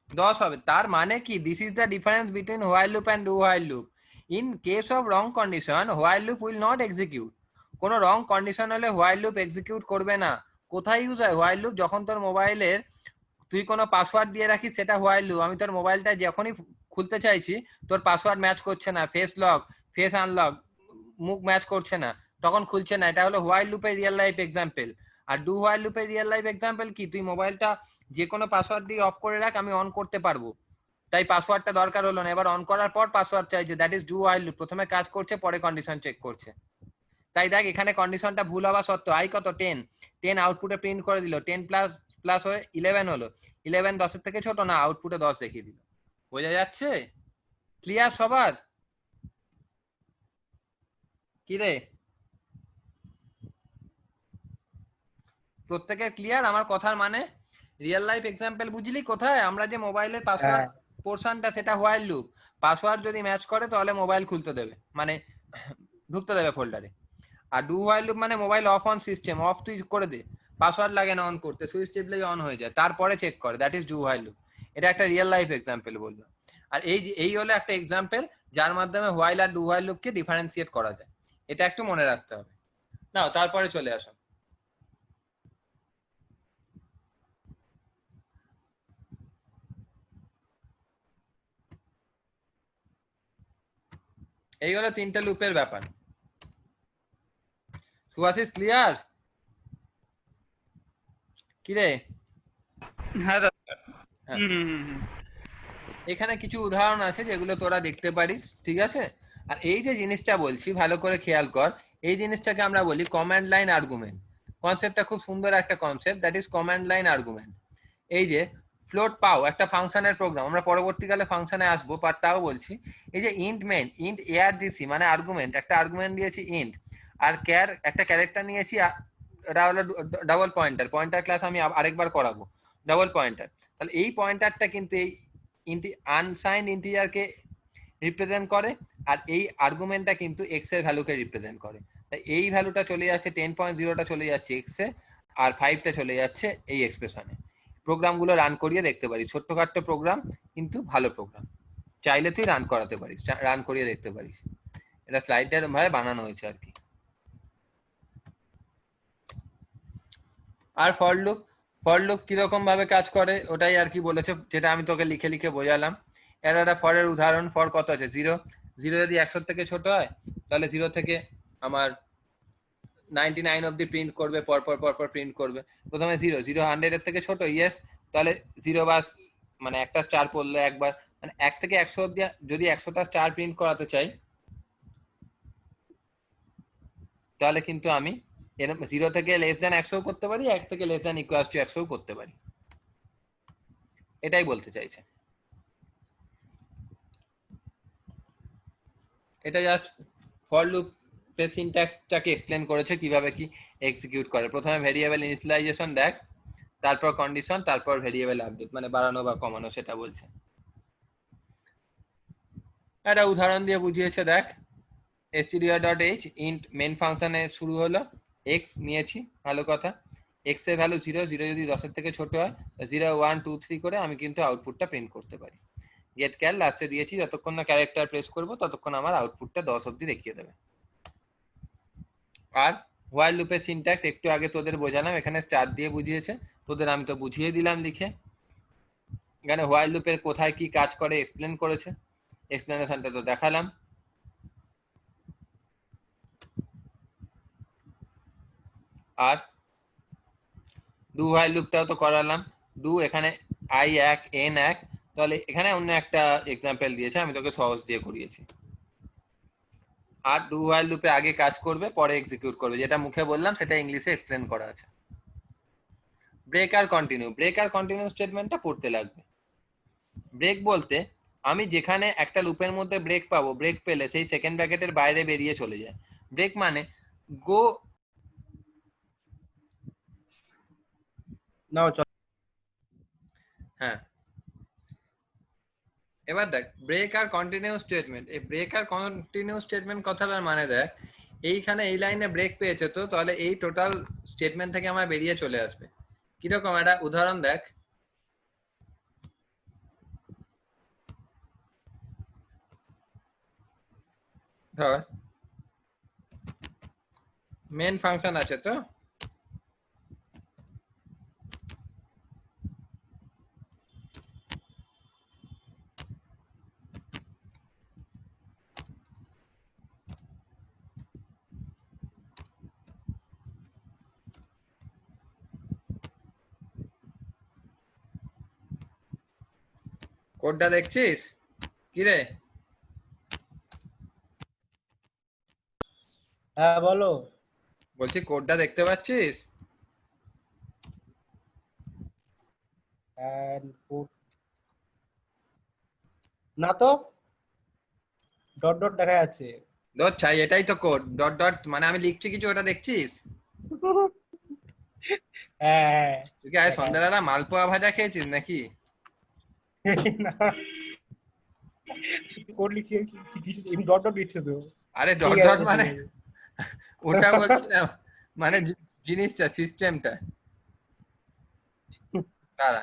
10 হবে। তার মানে কি, this is the difference between while loop and do while loop. In case of wrong condition while loop will not execute. কোনো রং কন্ডিশন হলে হোয়াইল লুপ এক্সিকিউট করবে না। কোথায় ইউজ হয় হোয়াইল লুপ? যখন তোর মোবাইলের তুই কোনো পাসওয়ার্ড দিয়ে রাখিস, সেটা হোয়াইল লুপ। আমি তোর মোবাইলটা যখনই খুলতে চাইছি, তোর পাসওয়ার্ড ম্যাচ করছে না, ফেস লক, ফেস আনলক, মুখ ম্যাচ করছে না, তখন খুলছে না, এটা হলো হোয়াইল লুপের রিয়েল লাইফ এক্সাম্পল। আর ডু হোয়াইল লুপের রিয়েল লাইফ এক্সাম্পল কি, তুই মোবাইলটা যে কোনো পাসওয়ার্ড দিয়ে অফ করে রাখ, আমি অন করতে পারবো, তাই পাসওয়ার্ডটা দরকার হলো না। এবার অন করার পর পাসওয়ার্ড চাইছে, that is do while loop. প্রথমে কাজ করছে, পরে কন্ডিশন চেক করছে। তাই দেখ এখানে কন্ডিশনটা ভুল হওয়া সত্ত্বেও আই কত 10 আউটপুটে প্রিন্ট করে দিল, 10 প্লাস হয়ে 11 হলো, 11 10 এর থেকে ছোট না, আউটপুটে 10 দেখিয়ে দিল। বোঝা যাচ্ছে? ক্লিয়ার সবার? কি রে, প্রত্যেকের ক্লিয়ার আমার কথার মানে? রিয়েল লাইফ এক্সাম্পল বুঝলি কোথায়? আমরা যে মোবাইলের পাসওয়ার্ড পোরশনটা, সেটা হোয়াইল লুপ। পাসওয়ার্ড যদি ম্যাচ করে তাহলে মোবাইল খুলতে দেবে, মানে ঢুকতে দেবে ফোল্ডারে। আর ডু হোয়াইল লুপ মানে mobile off on system, of তুই করে দে, পাসওয়ার্ড লাগে না অন করতে, সুইচ টিপলেই অন হয়ে যায়, তারপরে চেক করে, that is do while loop. এটা একটা রিয়েল লাইফ এক্সাম্পল বললো। আর এই হলো একটা এক্সাম্পল যার মাধ্যমে হোয়াইল আর ডু হোয়াইল লুপকে ডিফারেন্সিয়েট করা যায়। এটা একটু মনে রাখতে হবে। নাও তারপরে চলে আসো। এই হলো 3টে লুপের ব্যাপার। সুভাষিস ক্লিয়ার? কি রে? হ্যাঁ দাদা। হ্যাঁ। এখানে কিছু উদাহরণ আছে যেগুলো তোরা দেখতে পারিস, ঠিক আছে? আর এই যে জিনিসটা বলছি ভালো করে খেয়াল কর, এই জিনিসটাকে আমরা বলি কমান্ড লাইন আর্গুমেন্ট। কনসেপ্টটা খুব সুন্দর একটা concept, that is command line argument. এই যে ফ্লোট পাও একটা ফাংশনের প্রোগ্রাম, আমরা পরবর্তীকালে ফাংশনে আসবো, বাট তাও বলছি। এই যে ইন্ট মেন, ইন্ট ARGC মানে আর্গুমেন্ট, একটা আর্গুমেন্ট দিয়েছি ইন্ট, আর ক্যার একটা ক্যারেক্টার নিয়েছি, এটা হলো ডাবল পয়েন্টার। পয়েন্টার ক্লাস আমি আরেকবার করাবো, ডাবল পয়েন্টার। তাহলে এই পয়েন্টারটা কিন্তু এই আনসাইন্ড ইন্টিজারকে রিপ্রেজেন্ট করে, আর এই আর্গুমেন্টটা কিন্তু এক্স এর ভ্যালুকে রিপ্রেজেন্ট করে। তাই এই ভ্যালুটা চলে যাচ্ছে 10.0টা চলে যাচ্ছে এক্স এ, আর 5টা চলে যাচ্ছে এই এক্সপ্রেশনে। প্রোগ্রামগুলো রান করিয়ে দেখতে পারিস, ছোট্টখাট্ট প্রোগ্রাম কিন্তু ভালো প্রোগ্রাম, চাইলে তুই রান করাতে পারিস, রান করিয়ে দেখতে পারিস। এটা স্লাইডের ভাবে বানানো হয়েছে আর কি। আর ফর লুপ কিরকম ভাবে কাজ করে ওটাই আর কি বলেছে, যেটা আমি তোকে লিখে লিখে বোঝালাম। এর একটা ফরের উদাহরণ, ফর কত আছে 0 যদি 100 থেকে ছোট হয় তাহলে 0 থেকে আমার 99 অব্দি প্রিন্ট করবে, পরপর প্রিন্ট করবে। প্রথমে 0 100 এর থেকে ছোট, ইয়েস, তাহলে 0 বাস মানে একটা স্টার পড়লে একবার, মানে 1 থেকে 100 অব্দি যদি 100টা স্টার প্রিন্ট করাতে চাই, তাহলে কিন্তু আমি 0 থেকে লেস দ্যান 100 করতে পারি, 1 থেকে লেস দ্যান ইকুয়ালস টু 100 করতে পারি। এটাই বলতে চাইছে। এটা জাস্ট ফর লুপ সিনট্যাক্সটাকে এক্সপ্লেন করেছে কিভাবে কি এক্সিকিউট করে। প্রথমে ভেরিয়েবল ইনিশিয়ালাইজেশন দেখ, তারপর কন্ডিশন, তারপর ভেরিয়েবল আপডেট, মানে বাড়ানো বা কমানো সেটা বলছে। একটা উদাহরণ দিয়ে বুঝিয়েছে দেখ। stdio.h int মেন ফাংশনে শুরু হলো, x নিয়েছি, ভালো কথা। x এর ভ্যালু 0, 0 যদি 10 এর থেকে ছোট হয় 0 1 2 3 করে আমি কিন্তু আউটপুটটা প্রিন্ট করতে পারি। গেট ক্যার লাস্টে দিয়েছি, যতক্ষণ না ক্যারেক্টার প্রেস করব ততক্ষণ আমার আউটপুটটা 10 অবধি দেখিয়ে দেবে। আর হোয়াইল লুপের সিনট্যাক্স একটু আগে তোদের বোঝালাম, এখানে স্টার দিয়ে বুঝিয়েছে, তোদের আমি তো বুঝিয়ে দিলাম লিখে। এখানে হোয়াইল লুপের কোথায় কি কাজ করে এক্সপ্লেন করেছে, এক্সপ্লেনেশনটা তো দেখালাম। আর ডু হোয়াইল লুপটাও তো করালাম। ডু এখানে i 1 n 1, তাহলে এখানে অন্য একটা এক্সাম্পল দিয়েছে, আমি তোকে সহজ দিয়ে করিয়েছি। আর ডু হোয়াইল লুপে আগে কাজ করবে পরে এক্সিকিউট করবে, যেটা মুখে বললাম সেটা ইংলিশে এক্সপ্লেন করা আছে। ব্রেক আর কন্টিনিউ, ব্রেক আর কন্টিনিউ স্টেটমেন্টটা পড়তে লাগবে। ব্রেক বলতে আমি যেখানে একটা লুপের মধ্যে ব্রেক পাবো, ব্রেক পেলে সেই সেকেন্ড ব্র্যাকেটের বাইরে বেরিয়ে চলে যায়। ব্রেক মানে গো। নাও চল। হ্যাঁ, এবার দেখ ব্রেক আর কন্টিনিউ স্টেটমেন্ট। এই ব্রেক আর কন্টিনিউ স্টেটমেন্ট কথাটার মানে দেখ, এইখানে এই লাইনে ব্রেক পেয়েছে তো, তাহলে এই টোটাল স্টেটমেন্ট থেকে আমার বেরিয়ে চলে আসবে। কিরকম একটা উদাহরণ দেখ। ধর মেন ফাংশন আছে তো, কোডটা দেখছিস কি রে? হ্যাঁ বলো। বলছি কোডটা দেখতে পাচ্ছিস? And put- না তো, ডট ডট দেখা যাচ্ছে। ধর ছাই, এটাই তো কোড। ডট ডট মানে আমি লিখছি কিছু, ওটা দেখছিস? হ্যাঁ তুই কি আজ সন্ধ্যাবেলা মালপোয়া ভাজা খেয়েছিস নাকি? না, কোড লিখছি ডট ডট লিখছে তো। আরে ডট ঠিক আছে, ডট ঠিক মানে আছে। ওটা বলছি না, মানে জিনিসটা, সিস্টেমটা। দাঁড়া,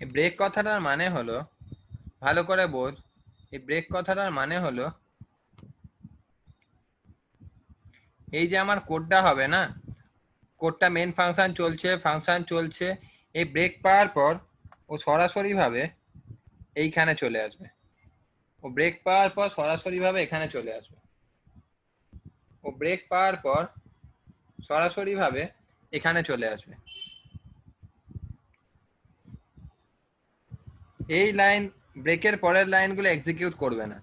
এই ব্রেক কথাটার মানে হলো, ভালো করে বোঝ, এই ব্রেক কথাটার মানে হলো এই যে আমার কোডটা হবে না, কোডটা মেন ফাংশন চলছে, এই ব্রেক পাওয়ার পর ও সরাসরি ভাবে এইখানে চলে আসবে। ও ব্রেক পাওয়ার পর সরাসরি ভাবে এখানে চলে আসবে। ও ব্রেক পাওয়ার পর সরাসরি ভাবে এখানে চলে আসবে। এই লাইন, ব্রেকের পরের লাইনগুলো এক্সিকিউট করবে না,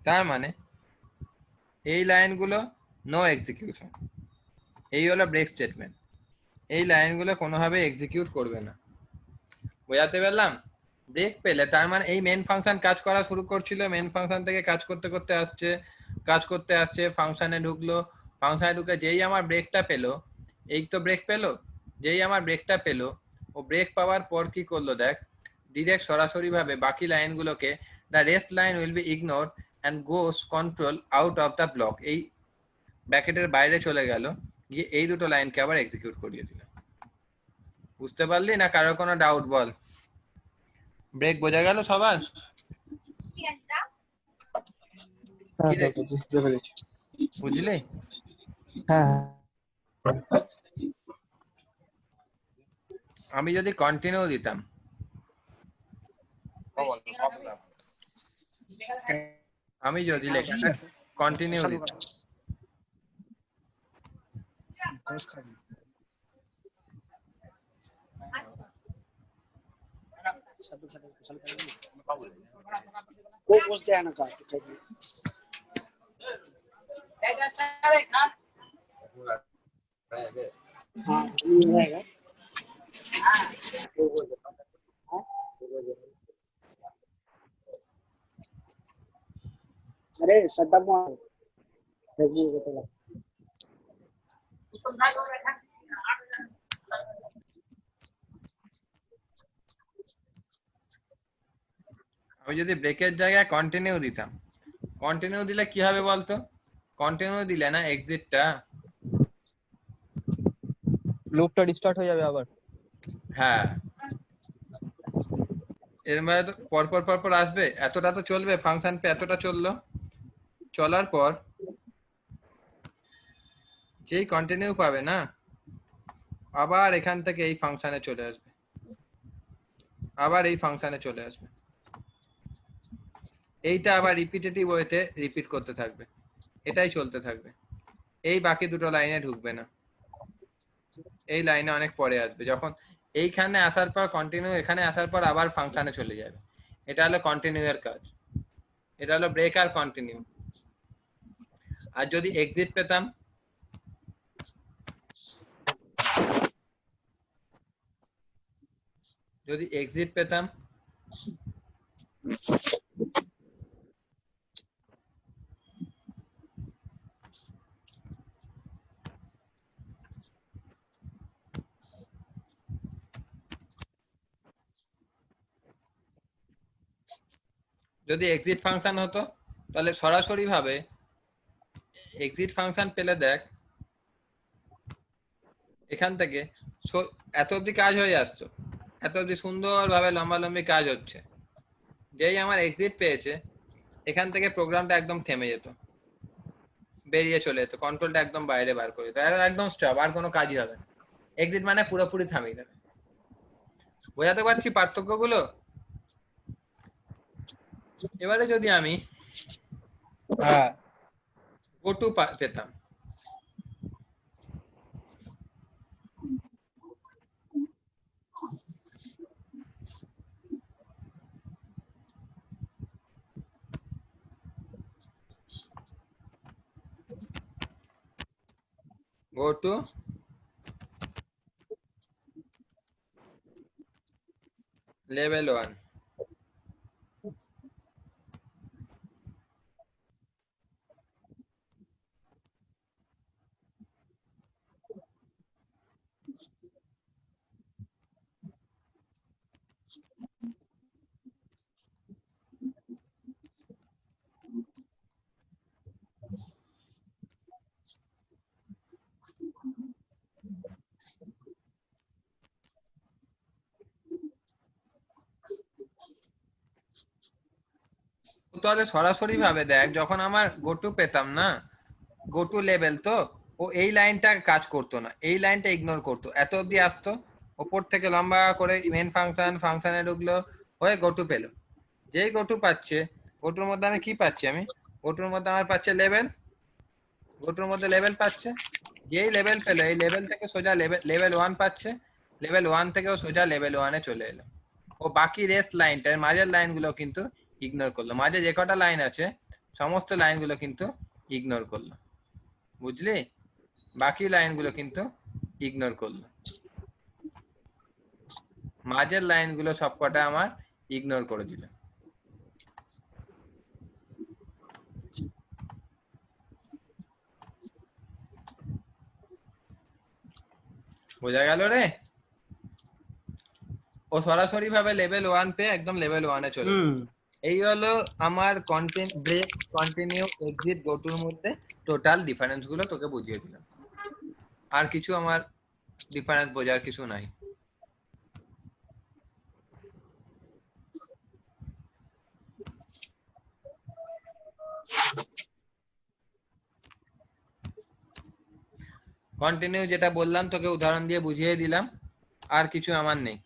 তার মানে এই লাইনগুলো নো এক্সিকিউশন। এই হলো ব্রেক স্টেটমেন্ট। এই লাইনগুলো কোনোভাবে এক্সিকিউট করবে না। বোঝাতে পারলাম? ব্রেক পেলে তার মানে এই মেন ফাংশন কাজ করা শুরু করছিল, মেন ফাংশন থেকে কাজ করতে আসছে, ফাংশনে ঢুকলো, ফাংশনে ঢুকে যেই আমার ব্রেকটা পেলো, এই তো ব্রেক পেলো, যেই আমার ব্রেকটা পেলো, ও ব্রেক পাওয়ার পর কি করলো দেখ, ডিরেক্ট সরাসরি ভাবে বাকি লাইনগুলোকে, the rest line will be ignore and goes control out of the block, এই ব্র্যাকেটের বাইরে চলে গেল, গিয়ে এই দুটো লাইনকে আবার এক্সিকিউট করিয়ে দিল। বুঝতে পারলি না? কারো কোনো ডাউট বল? ব্রেক বোঝা গেল সবার? হ্যাঁ, বুঝতে পেরেছি। বুঝলি? হ্যাঁ। আমি যদি কন্টিনিউ দিতাম, আমি যদি লেখাটা কন্টিনিউ দিতাম, वो पोस्ट है ना का हाँ ये रहेगा अरे सट्टा पॉइंट আমি যদি ব্রেকের জায়গায় কন্টিনিউ দিতাম, কন্টিনিউ দিলে কি হবে বলতো? কন্টিনিউ দিলে না এক্সিটটা, লুপটা রিস্টার্ট হয়ে যাবে আবার। হ্যাঁ এর মানে তো পরপর পরপর আসবে, এতটা তো চলবে ফাংশন পে, এতটা চললো, চলার পর যেই কন্টিনিউ পাবে না, আবার এখান থেকে এই ফাংশনে চলে আসবে, আবার এই ফাংশনে চলে আসবে, এইটা আবার রিপিটেটিভ ওয়েতে রিপিট করতে থাকবে, এটাই চলতে থাকবে। এই বাকি দুটো লাইনে ঢুকবে না, এই লাইনে অনেক পরে আসবে, যখন এইখানে আসার পর কন্টিনিউ, এখানে আসার পর আবার ফাংশনে চলে যাবে। এটা হলো কন্টিনিউ এর কাজ, এটা হলো ব্রেক আর কন্টিনিউ। আর যদি এক্সিট পেতাম, যদি এক্সিট পেতাম যদি এক্সিট ফাংশন হতো, তাহলে সরাসরি ভাবে এক্সিট ফাংশন পেলে দেখ এখান থেকে এত অব্দি কাজ হয়ে আসতো, এত অব্দি সুন্দরভাবে লম্বালম্বি কাজ হচ্ছে, যেই আমার এক্সিট পেয়েছে এখান থেকে প্রোগ্রামটা একদম থেমে যেত, বেরিয়ে চলে যেত, কন্ট্রোলটা একদম বাইরে বার করে দিত, একদম স্টপ, আর কোনো কাজই হবে না। এক্সিট মানে পুরোপুরি থামিয়ে দেবে। বোঝাতে পারছি পার্থক্যগুলো? এবারে যদি আমি हाँ গো-টু পেতাম, go to level 1, তাহলে সরাসরি ভাবে দেখ, যখন আমার গো-টু পেতাম না, গো-টু লেভেল, তো ও এই লাইনটা কাজ করতো না, এই লাইনটা ইগনোর করতো, এত অব্দি আসতো, ওপর থেকে লম্বা করে মেন ফাংশন, ফাংশনে ঢুকলো, হয়ে গো-টু পেলো। যেই গো-টু পাচ্ছে, গো-টুর মধ্যে আমি কি পাচ্ছি, আমি গো-টুর মধ্যে আমার পাচ্ছে লেভেল, গো-টুর মধ্যে লেভেল পাচ্ছে, যেই লেভেল পেলো এই লেভেল থেকে সোজা লেভেল 1 পাচ্ছে, লেভেল 1 থেকেও সোজা লেভেল 1 এ চলে এলো। ও বাকি রেস্ট লাইনটার মাঝের লাইনগুলো কিন্তু ইগনোর করলো, মাঝে যে কটা লাইন আছে সমস্ত লাইনগুলো কিন্তু ইগনোর করলো, বুঝলি? বাকি লাইনগুলো কিন্তু ইগনোর করলো, মাঝের লাইনগুলো সবকটা আমার ইগনোর করে দিল। বোঝা গেল রে? ও সরাসরি ভাবে লেভেল 1 পে একদম লেভেল 1 এ চলে গেল। এই হলো আমার কন্টেন্ট ব্রেক, কন্টিনিউ, এক্সিট, গো টুর মধ্যে টোটাল ডিফারেন্স গুলো তোকে বুঝিয়ে দিলাম। আর কিছু আমার ডিফারেন্স বোঝার কিছু নাই। কন্টিনিউ যেটা বললাম তোকে উদাহরণ দিয়ে বুঝিয়ে দিলাম, আর কিছু আমার নেই।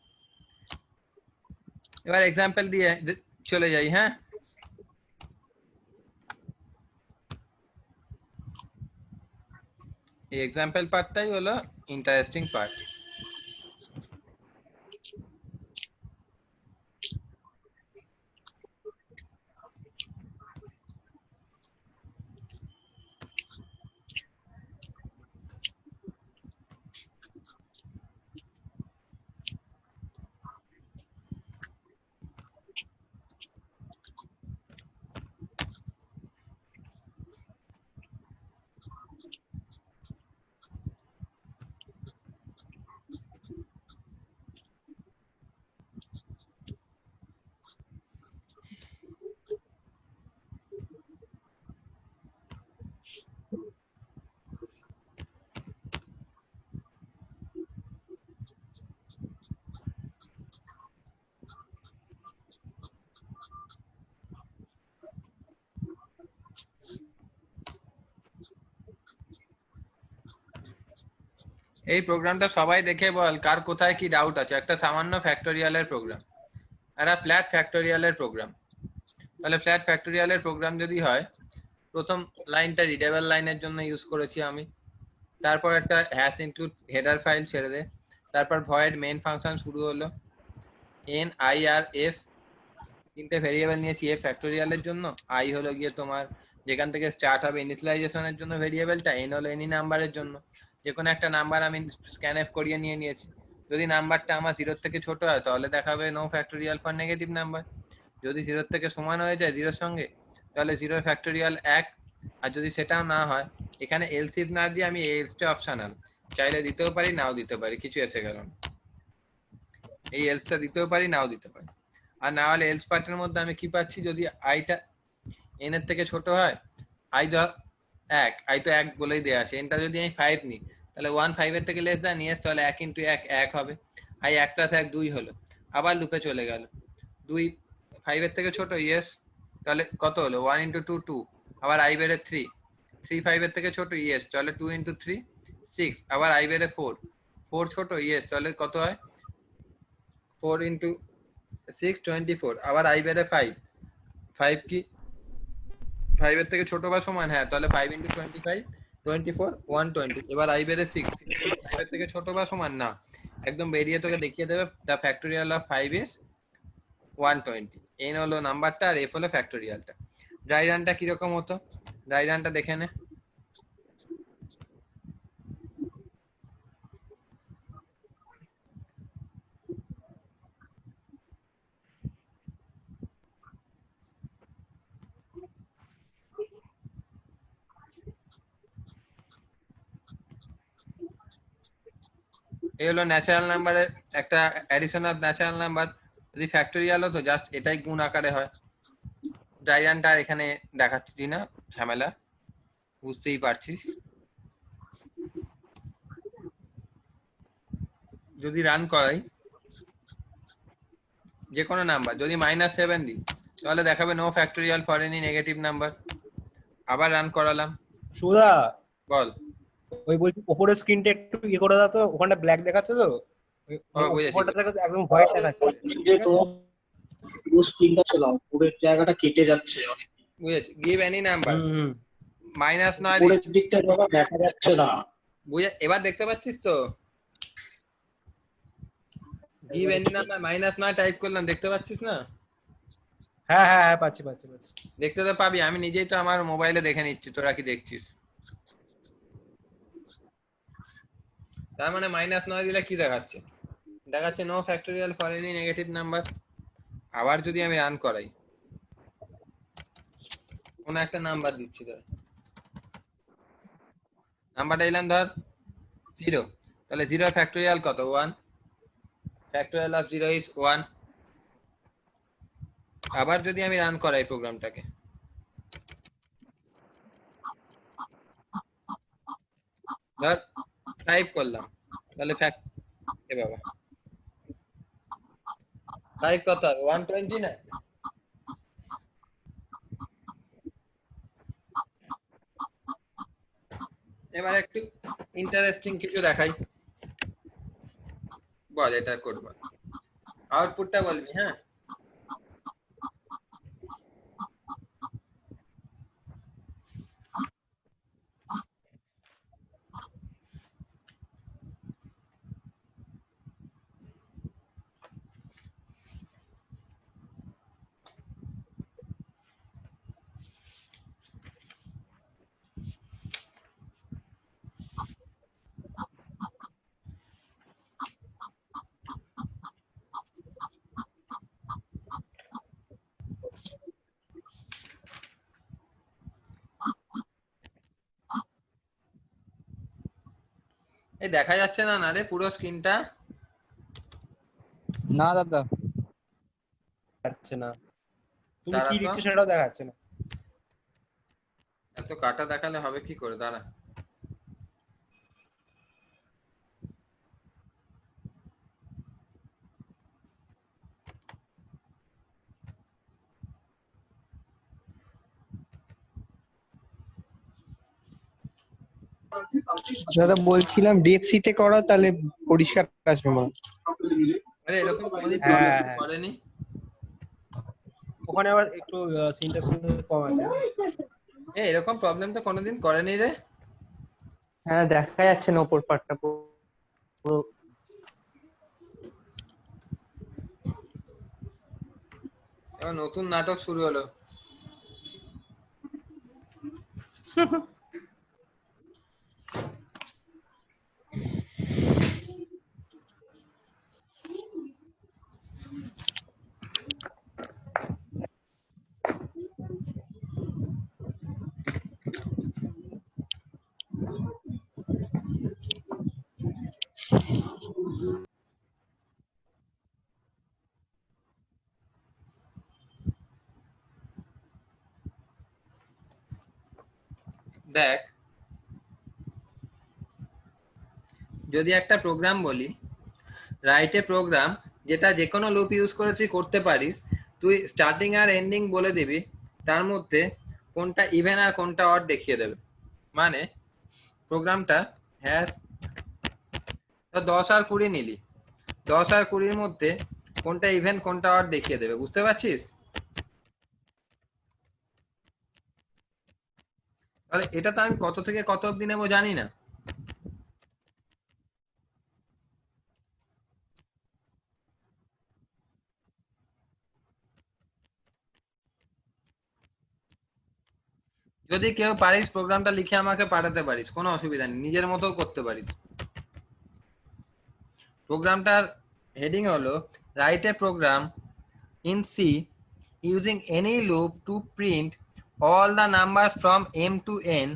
এবার এক্সাম্পল দিয়ে চলে যাই। হ্যাঁ, এই এক্সাম্পল পার্টটাই হলো ইন্টারেস্টিং পার্ট। এই প্রোগ্রামটা সবাই দেখে বল কার কোথায় কি ডাউট আছে। একটা সামান্য ফ্যাক্টোরিয়ালের প্রোগ্রাম, একটা ফ্ল্যাট ফ্যাক্টোরিয়ালের প্রোগ্রাম। তাহলে ফ্ল্যাট ফ্যাক্টোরিয়ালের প্রোগ্রাম যদি হয়, প্রথম লাইনটা রিডেবল লাইনের জন্য ইউজ করেছি আমি, তারপর একটা হ্যাশ ইনক্লুড হেডার ফাইল ছেড়ে দে, তারপর ভয়েড মেইন ফাংশন শুরু হলো, এন আই আর এফ তিনটে ভেরিয়েবল নিয়েছি। এফ ফ্যাক্টোরিয়ালের জন্য, আই হলো গিয়ে তোমার যেখান থেকে স্টার্ট হবে ইনিশিয়ালাইজেশনের জন্য ভেরিয়েবলটা, এন হলো এনি নাম্বারের জন্য। যে কোনো একটা নাম্বার আমি স্ক্যানএফ করিয়ে নিয়েছি। যদি নাম্বারটা আমার 0 থেকে ছোট হয় তাহলে দেখাবে no factorial for negative number. যদি 0 থেকে সমান হয়ে যায় 0 সঙ্গে তাহলে 0 ফ্যাক্টোরিয়াল 1। আর যদি সেটাও না হয়, এখানে এলস ইফ না দিয়ে আমি এলসটা অপশনাল, চাইলে দিতেও পারি নাও দিতে পারি, কিছু এসে গেল না। এই এলসটা দিতেও পারি নাও দিতে পারি। আর না হলে এলস পার্টের মধ্যে আমি কি পাচ্ছি, যদি আইটা এন এর থেকে ছোট হয়, আই ধর 1, আই তো 1 বলেই দেওয়া আছে, এনটা যদি আমি 5 নিই তাহলে 1 5 এর থেকে লেস দেন ইয়েস, তাহলে 1 ইন্টু 1 1 হবে। আই 1 + 1 2 হলো, আবার লুপে চলে গেল। 2 5 এর থেকে ছোট, ইয়েস, তাহলে কত হলো 1 ইন্টু 2 2, আবার আই বেড়ে 3 3 5 এর থেকে ছোট, ইয়েস, তাহলে 2 ইন্টু 3 6, আবার আই বেড়ে 4 4 ছোট, ইয়েস, তাহলে কত হয় 4 ইন্টু 6 24, আবার আই বেড়ে 5 5 কি 5 এর থেকে ছোট বা সমান? হ্যাঁ, তাহলে 5 ইন্টু 25 24 120, এবার আই বেড়ে 6 5 এর থেকে ছোট বা সমান না, একদম বেরিয়ে তোকে দেখিয়ে দেবে the factorial of 5 is 120। N হলো নাম্বারটা আর এফ হলো ফ্যাক্টোরিয়ালটা। ড্রাই রানটা কিরকম হতো, ড্রাই রানটা দেখে নে। এই হলো ন্যাচারাল নাম্বারের একটা অ্যাডিশন অফ ন্যাচারাল নাম্বার। যদি ফ্যাক্টোরিয়াল হতো জাস্ট এটাই গুণ আকারে হয়। ড্রাই রানটা এখানে দেখাচ্ছি না, ঝামেলা বুঝতেই পারছিস। যদি রান করাই যে কোনো নাম্বার, যদি -7 দিই তাহলে দেখাবে no factorial for any negative number. আবার রান করালাম, সুধা, বল। ওই বলছি উপরের স্ক্রিনটা একটু ইয়ে করে দাও তো, ওখানটা ব্ল্যাক দেখাচ্ছে তো, বুঝেছি। উপরটা দেখো একদম হোয়াইট দেখাচ্ছে। পুরো স্ক্রিনটা চালাও, পুরো জায়গাটা কেটে যাচ্ছে অনেক। বুঝেছি, গিভ এনি নাম্বার হুম -9 উপরের দিকটা বাবা দেখা যাচ্ছে না। বুঝে এবার দেখতে পাচ্ছিস তো? গিভ এনি নাম্বার -9 টাইপ করলাম, দেখতে পাচ্ছিস না? হ্যাঁ হ্যাঁ হ্যাঁ, পাচ্ছি পাচ্ছি পাচ্ছি। দেখতে তো পাবি, আমি নিজেই তো আমার মোবাইলে দেখে নিচ্ছি, তোরা কি দেখছিস? তার মানে -9 দিলে কি দেখাচ্ছে? দেখাচ্ছে no factorial for any negative number. আবার যদি আমি রান করাই, কোন একটা নাম্বার দিচ্ছি, ধর নাম্বারটা দিলাম ধর 0, তাহলে 0 ফ্যাক্টোরিয়াল কত? 1, ফ্যাক্টোরিয়াল অফ 0 ইজ 1। আবার যদি আমি রান করাই প্রোগ্রামটাকে, ধর টাইপ করলাম, তাহলে এ বাবা টাইপ কত হবে? 120 না? এবার একটু ইন্টারেস্টিং কিছু দেখাই, বল এটা করব, আউটপুটটা বলবি। হ্যাঁ, এই দেখা যাচ্ছে না না রে পুরো স্ক্রিনটা? না দাদা, যাচ্ছে না, তুমি দাঁড়া কি তো, লিখছো সেটাও দেখা যাচ্ছে না। এত কাটা দেখালে হবে কি করে? দাঁড়া, দাদা বলছিলাম ডিএফসি তে করো তাহলে পরিষ্কার আসবে মনে হয়। আরে এরকম কোনোদিন হ্যাঁ, প্রবলেম হ্যাঁ। করেনি? ওখানে আবার একটু সিনটা কম আছে। এরকম প্রবলেম তো কোনোদিন করেনি রে। হ্যাঁ দেখা যাচ্ছে না ওপর পাটটা পুরো। এবার নতুন নাটক শুরু হলো। দেখ, যদি একটা প্রোগ্রাম বলি রাইট এ প্রোগ্রাম, যেটা যে কোনো লুপ ইউজ করে তুই করতে পারিস, তুই স্টার্টিং আর এন্ডিং বলে দিবি, তার মধ্যে কোনটা ইভেন আর কোনটা অড দেখিয়ে দেবে। মানে প্রোগ্রামটা হ্যাশ 10 আর 20 নিলি, 10 আর 20-র মধ্যে কোনটা ইভেন কোনটা অড দেখিয়ে দেবে, বুঝতে পারছিস? তাহলে এটা তো আমি কত থেকে কত অবধি নেবো জানি না। যদি কেউ পারিস প্রোগ্রামটা লিখে আমাকে পাঠাতে পারিস, কোনো অসুবিধা নেই, নিজের মতো করতে পারিস। প্রোগ্রামটার হেডিং হলো write a program in C using any loop to print all the numbers from m to n.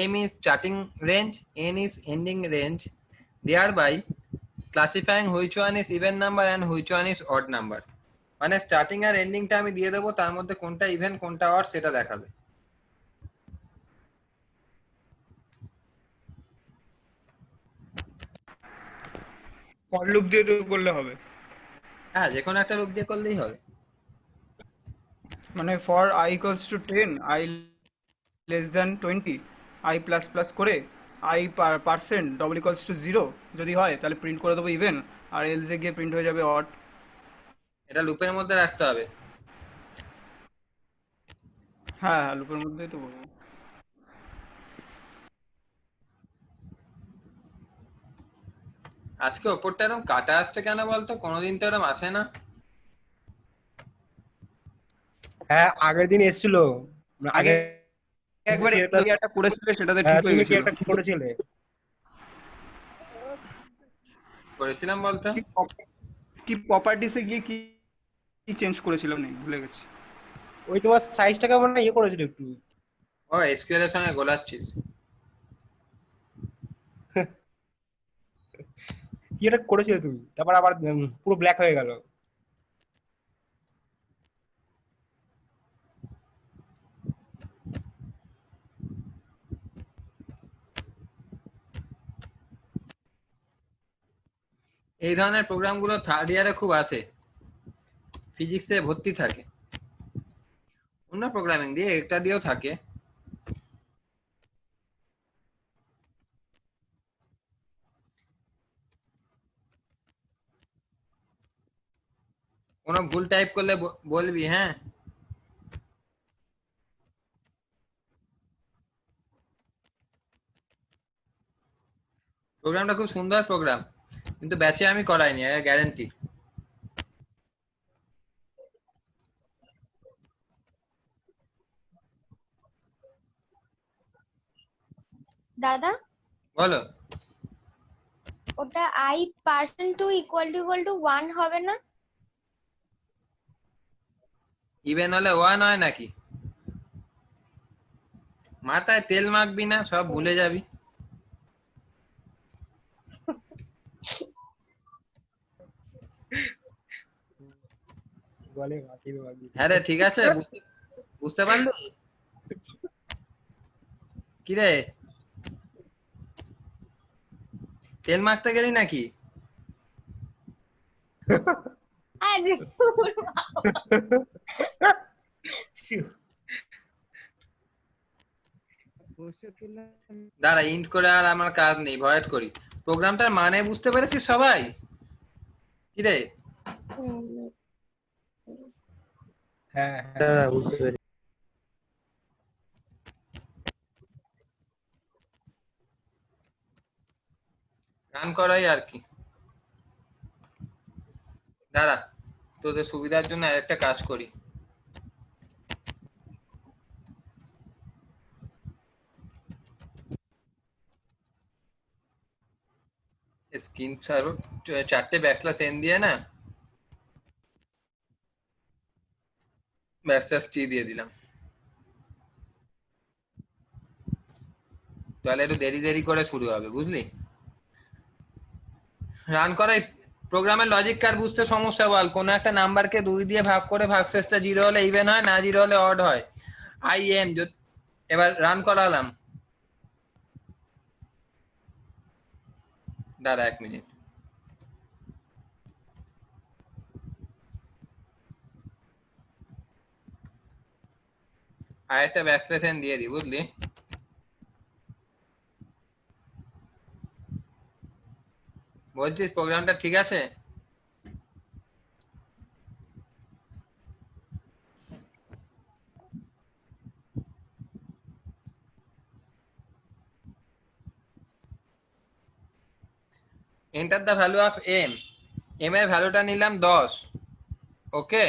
M is starting range, n is ending range, thereby classifying which one is even number and which one is odd number. মানে starting আর এন্ডিংটা আমি দিয়ে দেবো, তার মধ্যে কোনটা even কোনটা odd সেটা দেখাবে। ফর লুপ দিয়ে তো করলে হবে, হ্যাঁ, যে কোনো একটা লুপ দিয়ে করলেই হবে। মানে for i equals to 10, i less than 20, i plus plus করে i percent double equals to 0 যদি হয় তাহলে প্রিন্ট করে দেবো ইভেন, আর এলসে গিয়ে প্রিন্ট হয়ে যাবে অড। এটা লুপের মধ্যে রাখতে হবে। হ্যাঁ হ্যাঁ, লুপের মধ্যেই তো বলবো। আজকে ওপরটা এরকম কাটা আসছে কেন বলতো? কোনোদিন তো এরকম আসে না। হ্যাঁ আগের দিন এসেছিল, আগে একবার সেটা- একটা করেছিলে সেটাতে হ্যাঁ, ঠিক হয়ে তুমি কি গেছিল। একটা ঠিক করেছিলে? করেছিলাম বলতো। কি প্রপার্টিসে গিয়ে কি কি চেঞ্জ করেছিলাম নেই ভুলে গেছি। ওই তোমার সাইজটাকে মানে করেছিল একটু। ও এসকিউএল এর সঙ্গে গোলাচ্ছিস। কি একটা করেছিলে তুমি, তারপর আবার পুরো ব্ল্যাক হয়ে গেল। এই ধরনের প্রোগ্রামগুলো থার্ড ইয়ারে খুব আসে, ফিজিক্সে ভর্তি থাকে, অন্য প্রোগ্রামিং দিয়ে একটা দিয়েও থাকে। টাইপ করলে বলবি, হ্যাঁ? প্রোগ্রামটা খুব সুন্দর প্রোগ্রাম, কিন্তু ব্যাচে আমি করাইনি, গ্যারান্টি। দাদা, বলো। ওটা i% ইকুয়াল টু 1 হবে না? ইভেন হলে 1 হয় নাকি? মাথায় তেল মাখবি না, সব ভুলে যাবি। বলে মাটির বাগি। হ্যাঁ রে, ঠিক আছে, বুঝতে পারলি? কি রে, তেল মাখতে গেলি নাকি? আরে ধুর বাবা। দাঁড়া, ইন্ট করে আর আমার কাজ নেই, ভয়েট করি। প্রোগ্রামটার মানে বুঝতে পেরেছিস সবাই? কি রে? হ্যাঁ হ্যাঁ বুঝতে পেরেছি। রান করাই আর কি। দাঁড়া, তোদের সুবিধার জন্য একটা কাজ করি। স্ক্রিন সার্ভ 4টে ব্যাকস্ল্যাশ n দিয়ে না, ব্যাকস্ল্যাশ t দিয়ে দিলাম। তাহলে একটু দেরি দেরি করে শুরু হবে, বুঝলি? রান করাই। প্রোগ্রামের লজিক কার বুঝতে সমস্যা বল? কোন একটা নাম্বারকে 2 দিয়ে ভাগ করে ভাগশেষটা 0 হলে ইভেন হয়, না 0 হলে অড হয়। IM এবার রান করালাম। দাঁড়া 1 মিনিট। আর একটা ব্যাকস্ল্যাশ n দিয়ে দিই, বুঝলি? বলছিস প্রোগ্রামটা ঠিক আছে? Enter the value of m। m এর ভ্যালুটা নিলাম 10। Okay,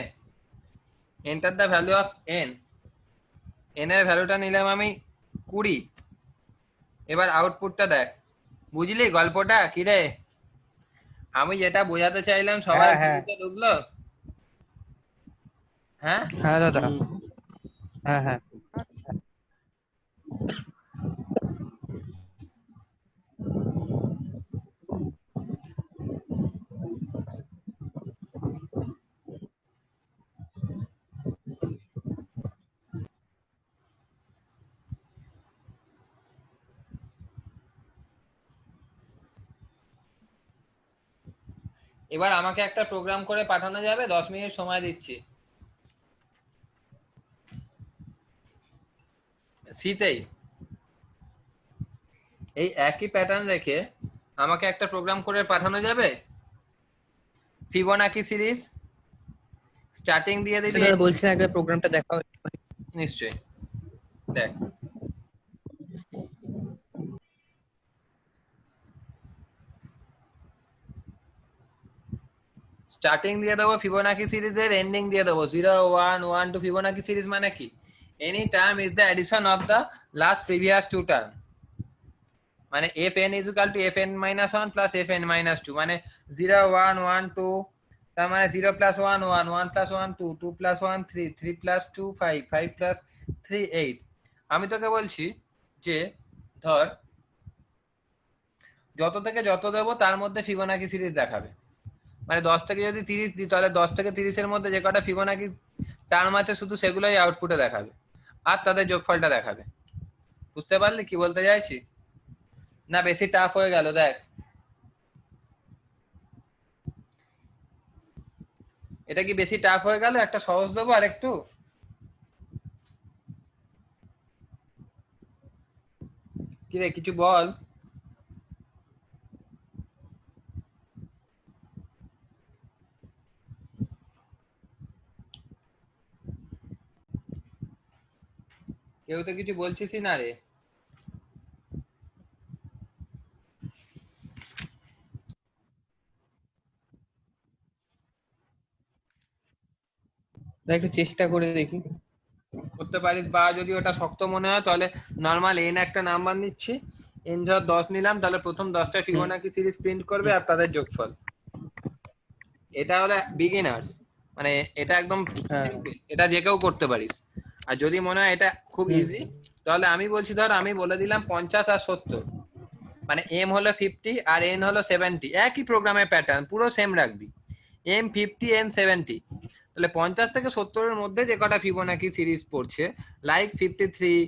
enter the value of n। n এর ভ্যালুটা নিলাম আমি 20। এবার আউটপুটটা দেখ। বুঝলি গল্পটা কি রে? আমি যেটা বোঝাতে চাইলাম সবার হ্যাঁ, হ্যাঁ। বুঝতে ঢুকলো? হ্যাঁ হ্যাঁ দাদা, হ্যাঁ হ্যাঁ। এবার আমাকে একটা প্রোগ্রাম করে পাঠানো যাবে, 10 মিনিট সময় দিচ্ছি। সিতেই এই একই প্যাটার্ন রেখে আমাকে একটা প্রোগ্রাম করে পাঠানো যাবে। ফিবোনাকি সিরিজ স্টার্টিং দিয়ে দিবি। দাদা বলছেন একবার প্রোগ্রামটা দেখা। নিশ্চয়ই, দেখ। স্টার্টিং দিয়ে দেবো ফিবোনাকি সিরিজের, এন্ডিং দিয়ে দেবো 0 1 1 টু। ফিবোনাকি সিরিজ মানে কি? Any term is the edition of the last previous 2 term. মানে fn is equal to fn minus 1 plus fn minus 2, মানে 0 1 1 2, তার মানে 0 plus 1 1, 1 plus 1 2, 2 plus 1 3, 3 plus 2 5, 5 plus 3 8। আমি তোকে বলছি যে ধর যত থেকে যত দেবো তার মধ্যে ফিবোনাকি সিরিজ দেখাবে। মানে 10 থেকে যদি 30 দিই, তাহলে 10 থেকে 30 এর মধ্যে যে কটা ফিবোনাকি টার্ম আছে শুধু সেগুলোই আউটপুটে দেখাবে, আর তাদের যোগফলটা দেখাবে। বুঝতে পারলি কি বলতে চাইছি? না বেশি টাফ হয়ে গেল? দেখ, এটা কি বেশি টাফ হয়ে গেল? একটা সহজ দেবো আর একটু। কি রে, কিছু বল। কেউ তো কিছু বলছিসই না রে। দেখ একটু চেষ্টা করে দেখি। করতে পারিস, বা যদি ওটা শক্ত মনে হয় তাহলে নর্মাল এন একটা নাম্বার নিচ্ছি, এন ধর 10 নিলাম, তাহলে প্রথম 10টা ফিবোনাকি সিরিজ প্রিন্ট করবে আর তাদের যোগফল। এটা হলো বিগিনার্স, মানে এটা একদম হ্যাঁ। simple, এটা যে কেউ করতে পারিস। আর যদি মনে হয় এটা খুব ইজি, তাহলে আমি বলছি ধর আমি বলে দিলাম 50 আর 70, মানে এম হলো 50 আর এন হলো 70, একই প্রোগ্রামের প্যাটার্ন পুরো সেম রাখবি, এম 50 এন 70। তাহলে 50 থেকে 70 এর মধ্যে যে কটা ফিবোনাকি সিরিজ পড়ছে, লাইক 53,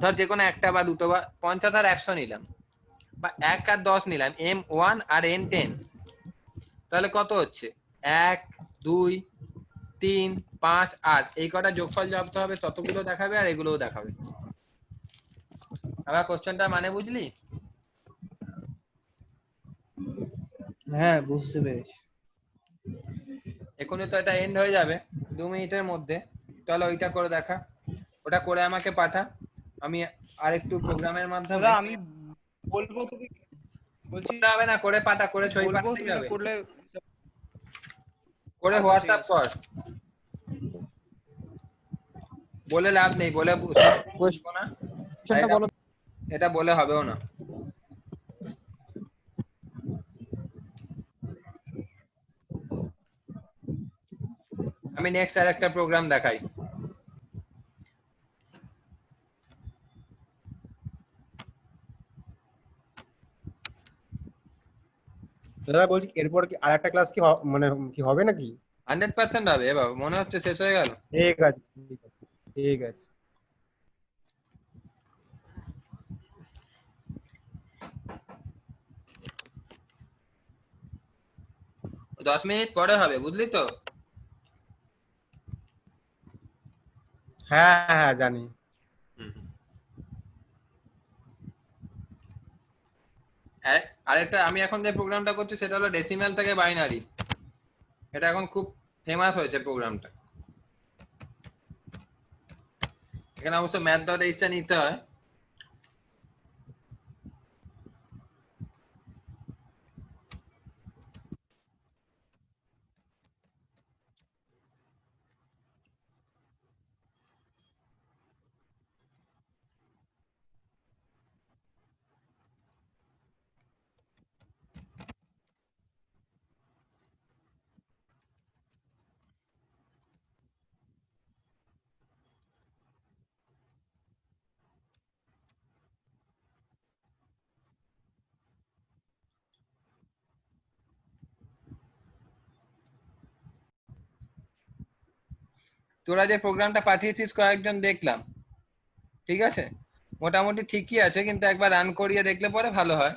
ধর যে কোনো একটা বা দুটো, বা 50 আর 100 নিলাম, বা 1 আর 10 নিলাম, এম 1 আর এন 10, তাহলে কত হচ্ছে 1 2 3 5 8, এই কটা যোগফল যত হবে ততগুলো দেখাবে আর এগুলোও দেখাবে। আবার কোশ্চেনটা মানে বুঝলি? হ্যাঁ বুঝতে পেরেছি। এখনই তো এটা এন্ড হয়ে যাবে 2 মিনিটের মধ্যে, তাহলে ওইটা করে দেখা, ওটা করে আমাকে পাঠা, আমি আরেকটু প্রোগ্রামের মাধ্যমে। দাদা আমি বলবো, তুমি বলছি করতে হবে না, করে পাঠা, করে ছবি বলবো, পাঠাতে তুমি না যাবে, করলে। করে আচ্ছা, ঠিক হোয়াটসঅ্যাপ আছে। কর, বলে লাভ নেই, বলে বুঝবো না, আর এটা বলে হবেও না। আমি নেক্সট আর একটা প্রোগ্রাম দেখাই। দাদা বলছি এরপর কি আর একটা ক্লাস কি মানে কি হবে নাকি? 100% হবে এ বাবা, মনে হচ্ছে শেষ হয়ে গেল। ঠিক আছে, ঠিক আছে, ঠিক আছে। 10 মিনিট পরে হবে, বুঝলি তো? হ্যাঁ হ্যাঁ জানি। আরেকটা আমি এখন যে প্রোগ্রামটা করছি সেটা হলো ডেসিমাল থেকে বাইনারি, এটা এখন খুব ফেমাস হয়েছে প্রোগ্রামটা। এখানে অবশ্য ম্যাথ ডট এইচটা নিতে হয়। তোরা যে প্রোগ্রামটা পাঠিয়েছিস কয়েকজন দেখলাম, ঠিক আছে, মোটামুটি ঠিকই আছে, কিন্তু একবার রান করিয়ে দেখলে পরে ভালো হয়,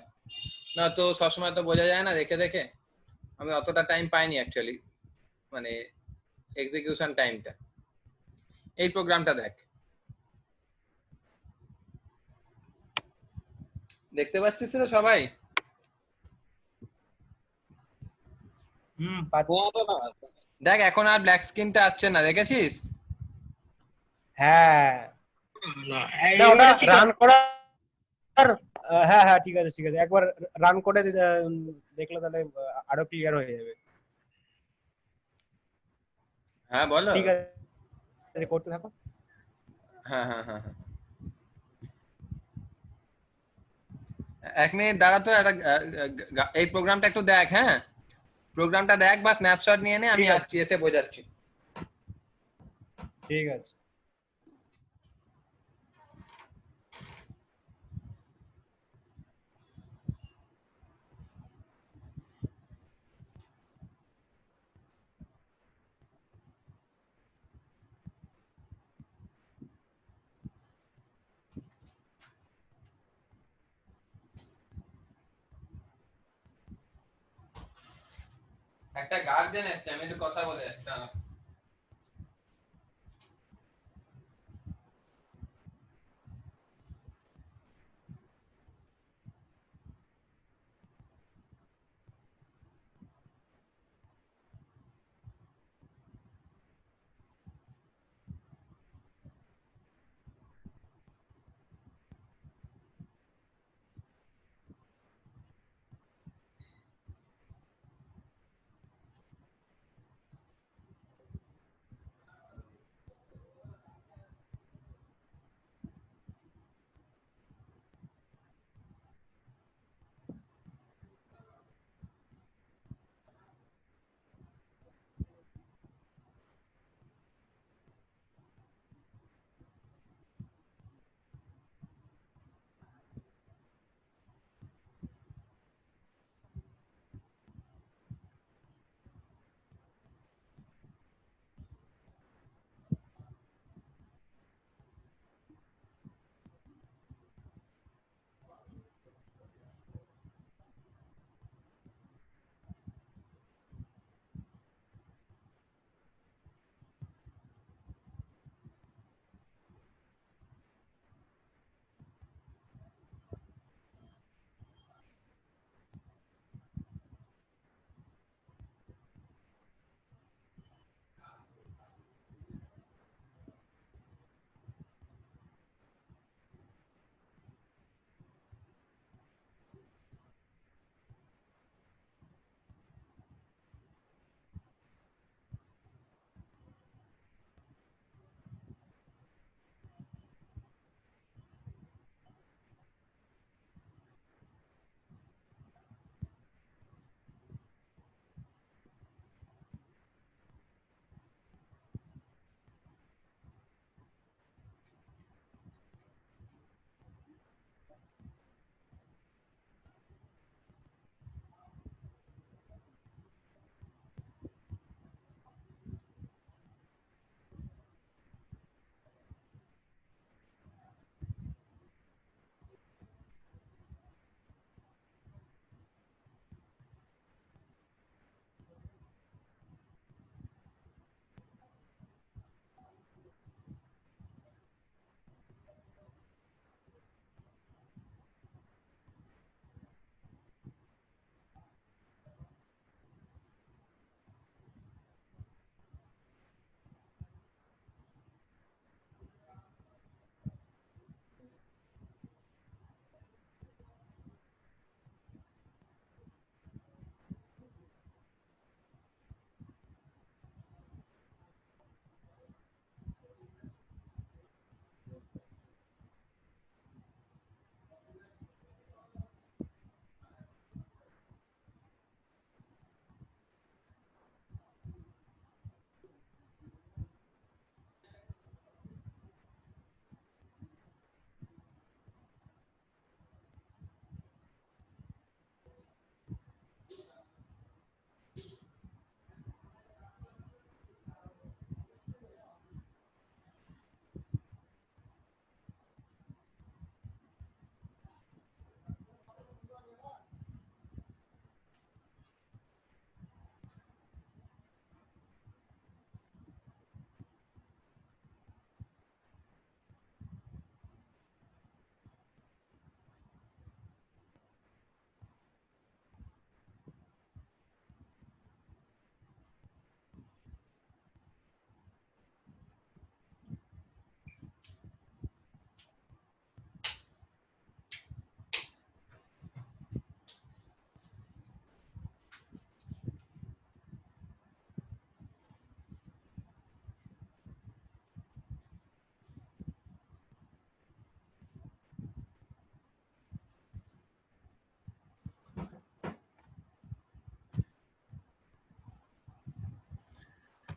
না তো সবসময় তো বোঝা যায় না দেখে দেখে। আমি অতটা টাইম পাইনি অ্যাকচুয়ালি, মানে এক্সিকিউশন টাইমটা। এই প্রোগ্রামটা দেখ, দেখতে পাচ্ছিস তো সবাই? পাচ্ছি। দেখ এখন আর ব্ল্যাক স্ক্রিনটা আসছে না, দেখেছিস? হ্যাঁ না, ওটা রান করার হ্যাঁ হ্যাঁ ঠিক আছে, ঠিক আছে, একবার রান করে দেখলে তাহলে আরো ক্লিয়ার হয়ে যাবে। হ্যাঁ বলো। ঠিক আছে, করতে থাকো। হ্যাঁ হ্যাঁ হ্যাঁ হ্যাঁ, 1 মিনিট দাঁড়া তো, একটা এই প্রোগ্রামটা একটু দেখ, হ্যাঁ প্রোগ্রামটা দেখ বা স্ন্যাপশট নিয়ে নে, আমি ঠিক আছে, আসছি, এসে বোঝাচ্ছি। ঠিক আছে। একটা গার্জেন এসছে, আমি একটু কথা বলে আসছি, দাঁড়া।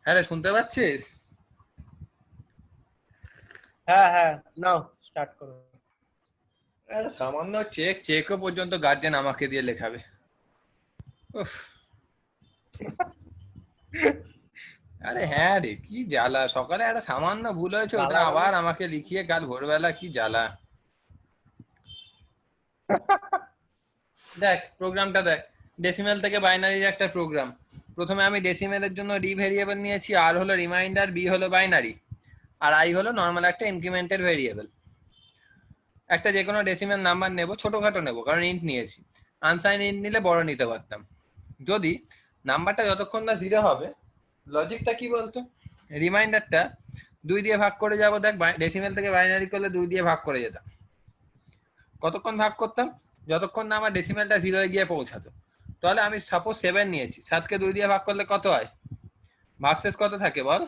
হ্যাঁ রে, শুনতে পাচ্ছিস? হ্যাঁ হ্যাঁ, নাও স্টার্ট করো। আরে সামান্য চেকও পর্যন্ত গার্জেন আমাকে দিয়ে লেখাবে। উফ, আরে হ্যাঁ রে, কি জ্বালা! সকালে একটা সামান্য ভুল হয়েছে, ওটা জ্বালা আবার আমাকে লিখিয়ে কাল ভোরবেলা, কি জ্বালা! দেখ প্রোগ্রামটা দেখ, ডেসিমেল থেকে বাইনারির একটা প্রোগ্রাম। প্রথমে আমি ডেসিমেলের জন্য রি ভেরিয়েবল নিয়েছি, আর হলো রিমাইন্ডার, বি হলো বাইনারি, আর আই হলো নর্মাল একটা ইনক্রিমেন্টের ভেরিয়েবল। একটা যে কোনো ডেসিমেল নাম্বার নেব, ছোটখাটো নেব কারণ ইন্ট নিয়েছি। আনসাইন ইন্ট নিলে বড় নিতে পারতাম। যদি নাম্বারটা যতক্ষণ না 0 হবে, লজিকটা কি বলতো, রিমাইন্ডারটা 2 দিয়ে ভাগ করে যাব। দেখ ডেসিমেল থেকে বাইনারি করলে 2 দিয়ে ভাগ করে যেতাম। কতক্ষণ ভাগ করতাম? যতক্ষণ না আমার ডেসিমেলটা 0 এ গিয়ে পৌঁছাতো। তাহলে আমি সাপোজ 7 নিয়েছি, 7কে 2 দিয়ে ভাগ করলে কত হয়? ভাগশেষ কত থাকে বল?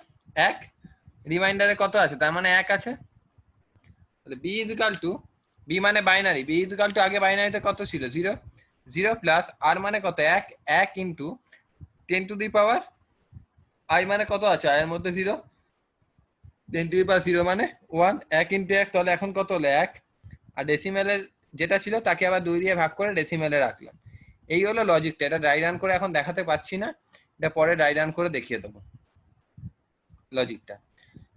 1। রিমাইন্ডারে কত আছে? তার মানে 1 আছে। তাহলে বি ইজ ইকাল টু, বি মানে binary, B is equal to আগে বাইনারিতে কত ছিল? 0। 0 প্লাস আর মানে কত? 1। 1 into 10 to the power I মানে কত আছে? আই এর মধ্যে 0। 10 টু দি পাওয়ার 0 মানে 1। 1 ইন্টু 1, তাহলে এখন কত হলো? 1। আর ডেসিমেলের যেটা ছিল তাকে আবার 2 দিয়ে ভাগ করে ডেসিমেলে রাখলাম। এই হলো লজিকটা। এটা ড্রাই রান করে এখন দেখাতে পাচ্ছি না, এটা পরে ড্রাই রান করে দেখিয়ে দেবো লজিকটা।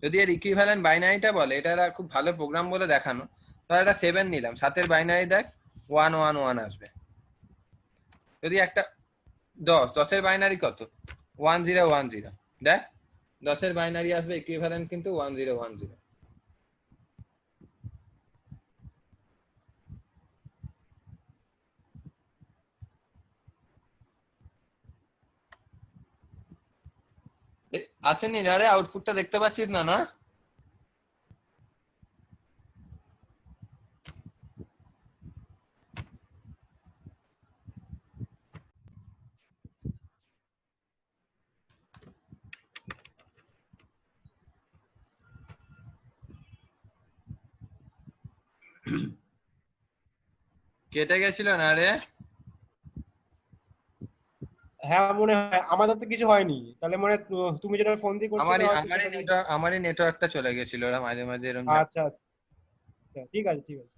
যদি এর ইকুইভ্যালেন্ট বাইনারিটা বলে, এটা একটা খুব ভালো প্রোগ্রাম বলে দেখানো, তাহলে এটা 7 নিলাম, 7 বাইনারি দেখ 1 1 1 আসবে। যদি একটা 10 বাইনারি কত? 1 0 1 0। দেখ 10 বাইনারি আসবে ইকুইভ্যালেন্ট কিন্তু 1 0 1 0। আসেনি না রে? আউটপুটটা দেখতে পাচ্ছিস না? না কেটে গেছিল না রে? হ্যাঁ মনে হয়, আমাদের তো কিছু হয়নি, তাহলে মনে হয় তুমি যেটা ফোন দিয়ে করছো আমারই না হয়তো আমারই সেটা দিয়ে। নেটওয়ার্ক আমারই নেটওয়ার্কটা চলে গেছিল, ওরা মাঝে মাঝে এরকম আচ্ছা আচ্ছা, ঠিক আছে ঠিক আছে।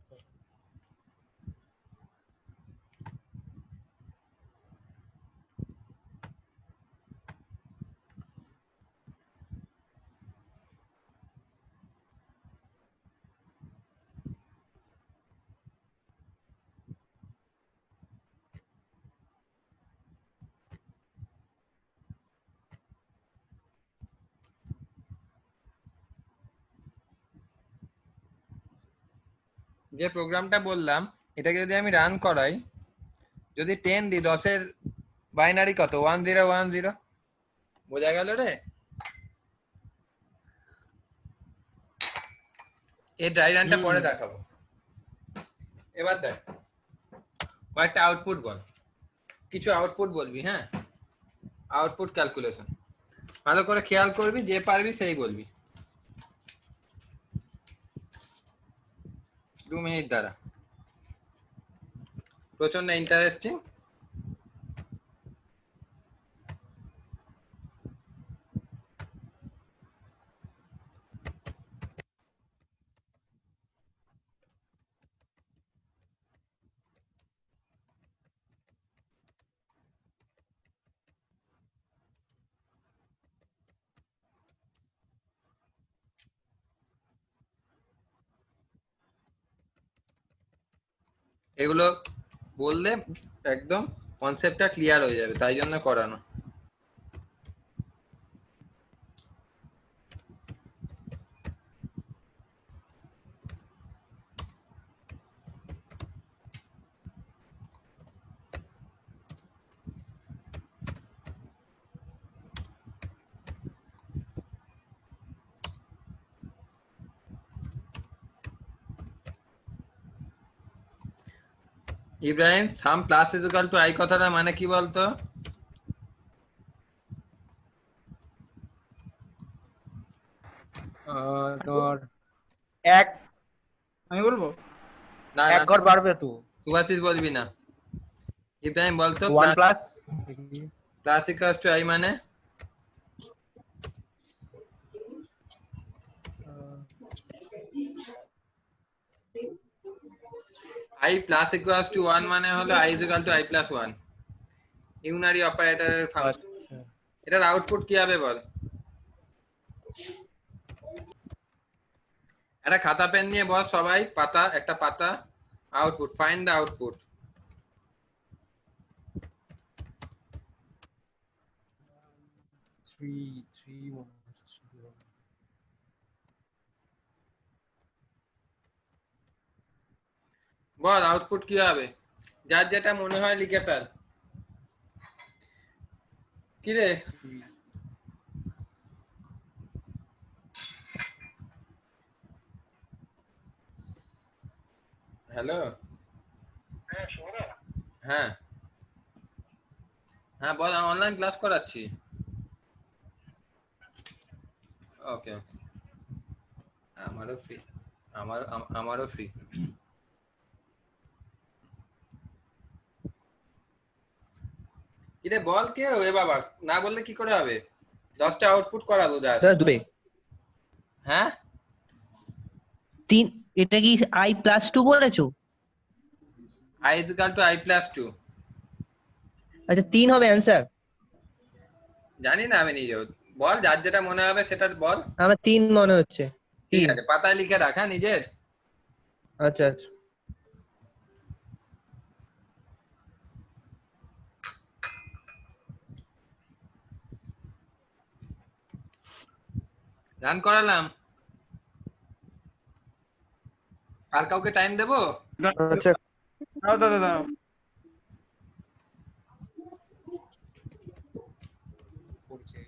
যে প্রোগ্রামটা বললাম, এটাকে যদি আমি রান করাই, যদি 10 দিই, 10 বাইনারি কত? 1 0 1 0। বোঝা গেল রে? এই ড্রাই রানটা পরে দেখাবো। এবার দেখ কয়েকটা আউটপুট বল, কিছু আউটপুট বলবি। হ্যাঁ, আউটপুট ক্যালকুলেশন ভালো করে খেয়াল করবি, যে পারবি সেই বলবি। 2 মিনিট দ্বারা প্রচন্ড ইন্টারেস্টিং। এগুলো বললে একদম কনসেপ্টটা ক্লিয়ার হয়ে যাবে, তাই জন্য করানো। ইব্রাহিম, সাম প্লাস ইকুয়াল টু আই কথাটা মানে কি বলতো? তোর এক আমি বলবো? না এক না, ঘর বাড়বে তো। সুভাষিস বলবি না। ইব্রাহিম বলতো 1 plus plus equal to I মানে? i প্লাস ইকুয়ালস টু 1 মানে হলো i is equal to i plus 1 unary অপারেটরের ফাংশন। আচ্ছা এটার আউটপুট কি হবে বল? একটা খাতা পেন নিয়ে বস সবাই, পাতা একটা পাতা, output, find the output. 3 ball output কি হবে? যার যেটা মনে হয় লিখে ফেল। কি রে? হ্যালো, হ্যাঁ হ্যাঁ বল, আমি অনলাইন ক্লাস করাচ্ছি। ওকে ওকে, আমারও ফ্রি, আমারও ফ্রি। কিরে বল, কে এ বাবা, না বললে কি করে হবে? 10টা আউটপুট করাবো দাস। স্যার দুবে হ্যাঁ 3, এটা কি i+2 বলেছো? i is equal to i plus 2। আচ্ছা 3 হবে অ্যান্সার। জানি না আমি নিজেও, বল যার যেটা মনে হবে সেটা বল। আমার 3 মনে হচ্ছে। ঠিক 3। আছে, পাতায় লিখে রাখ হ্যাঁ নিজের। আচ্ছা আচ্ছা। রান করালাম। আর কাউকে টাইম দেবো? আচ্ছা দাঁড়াও দাঁড়াও দাঁড়াও। করছে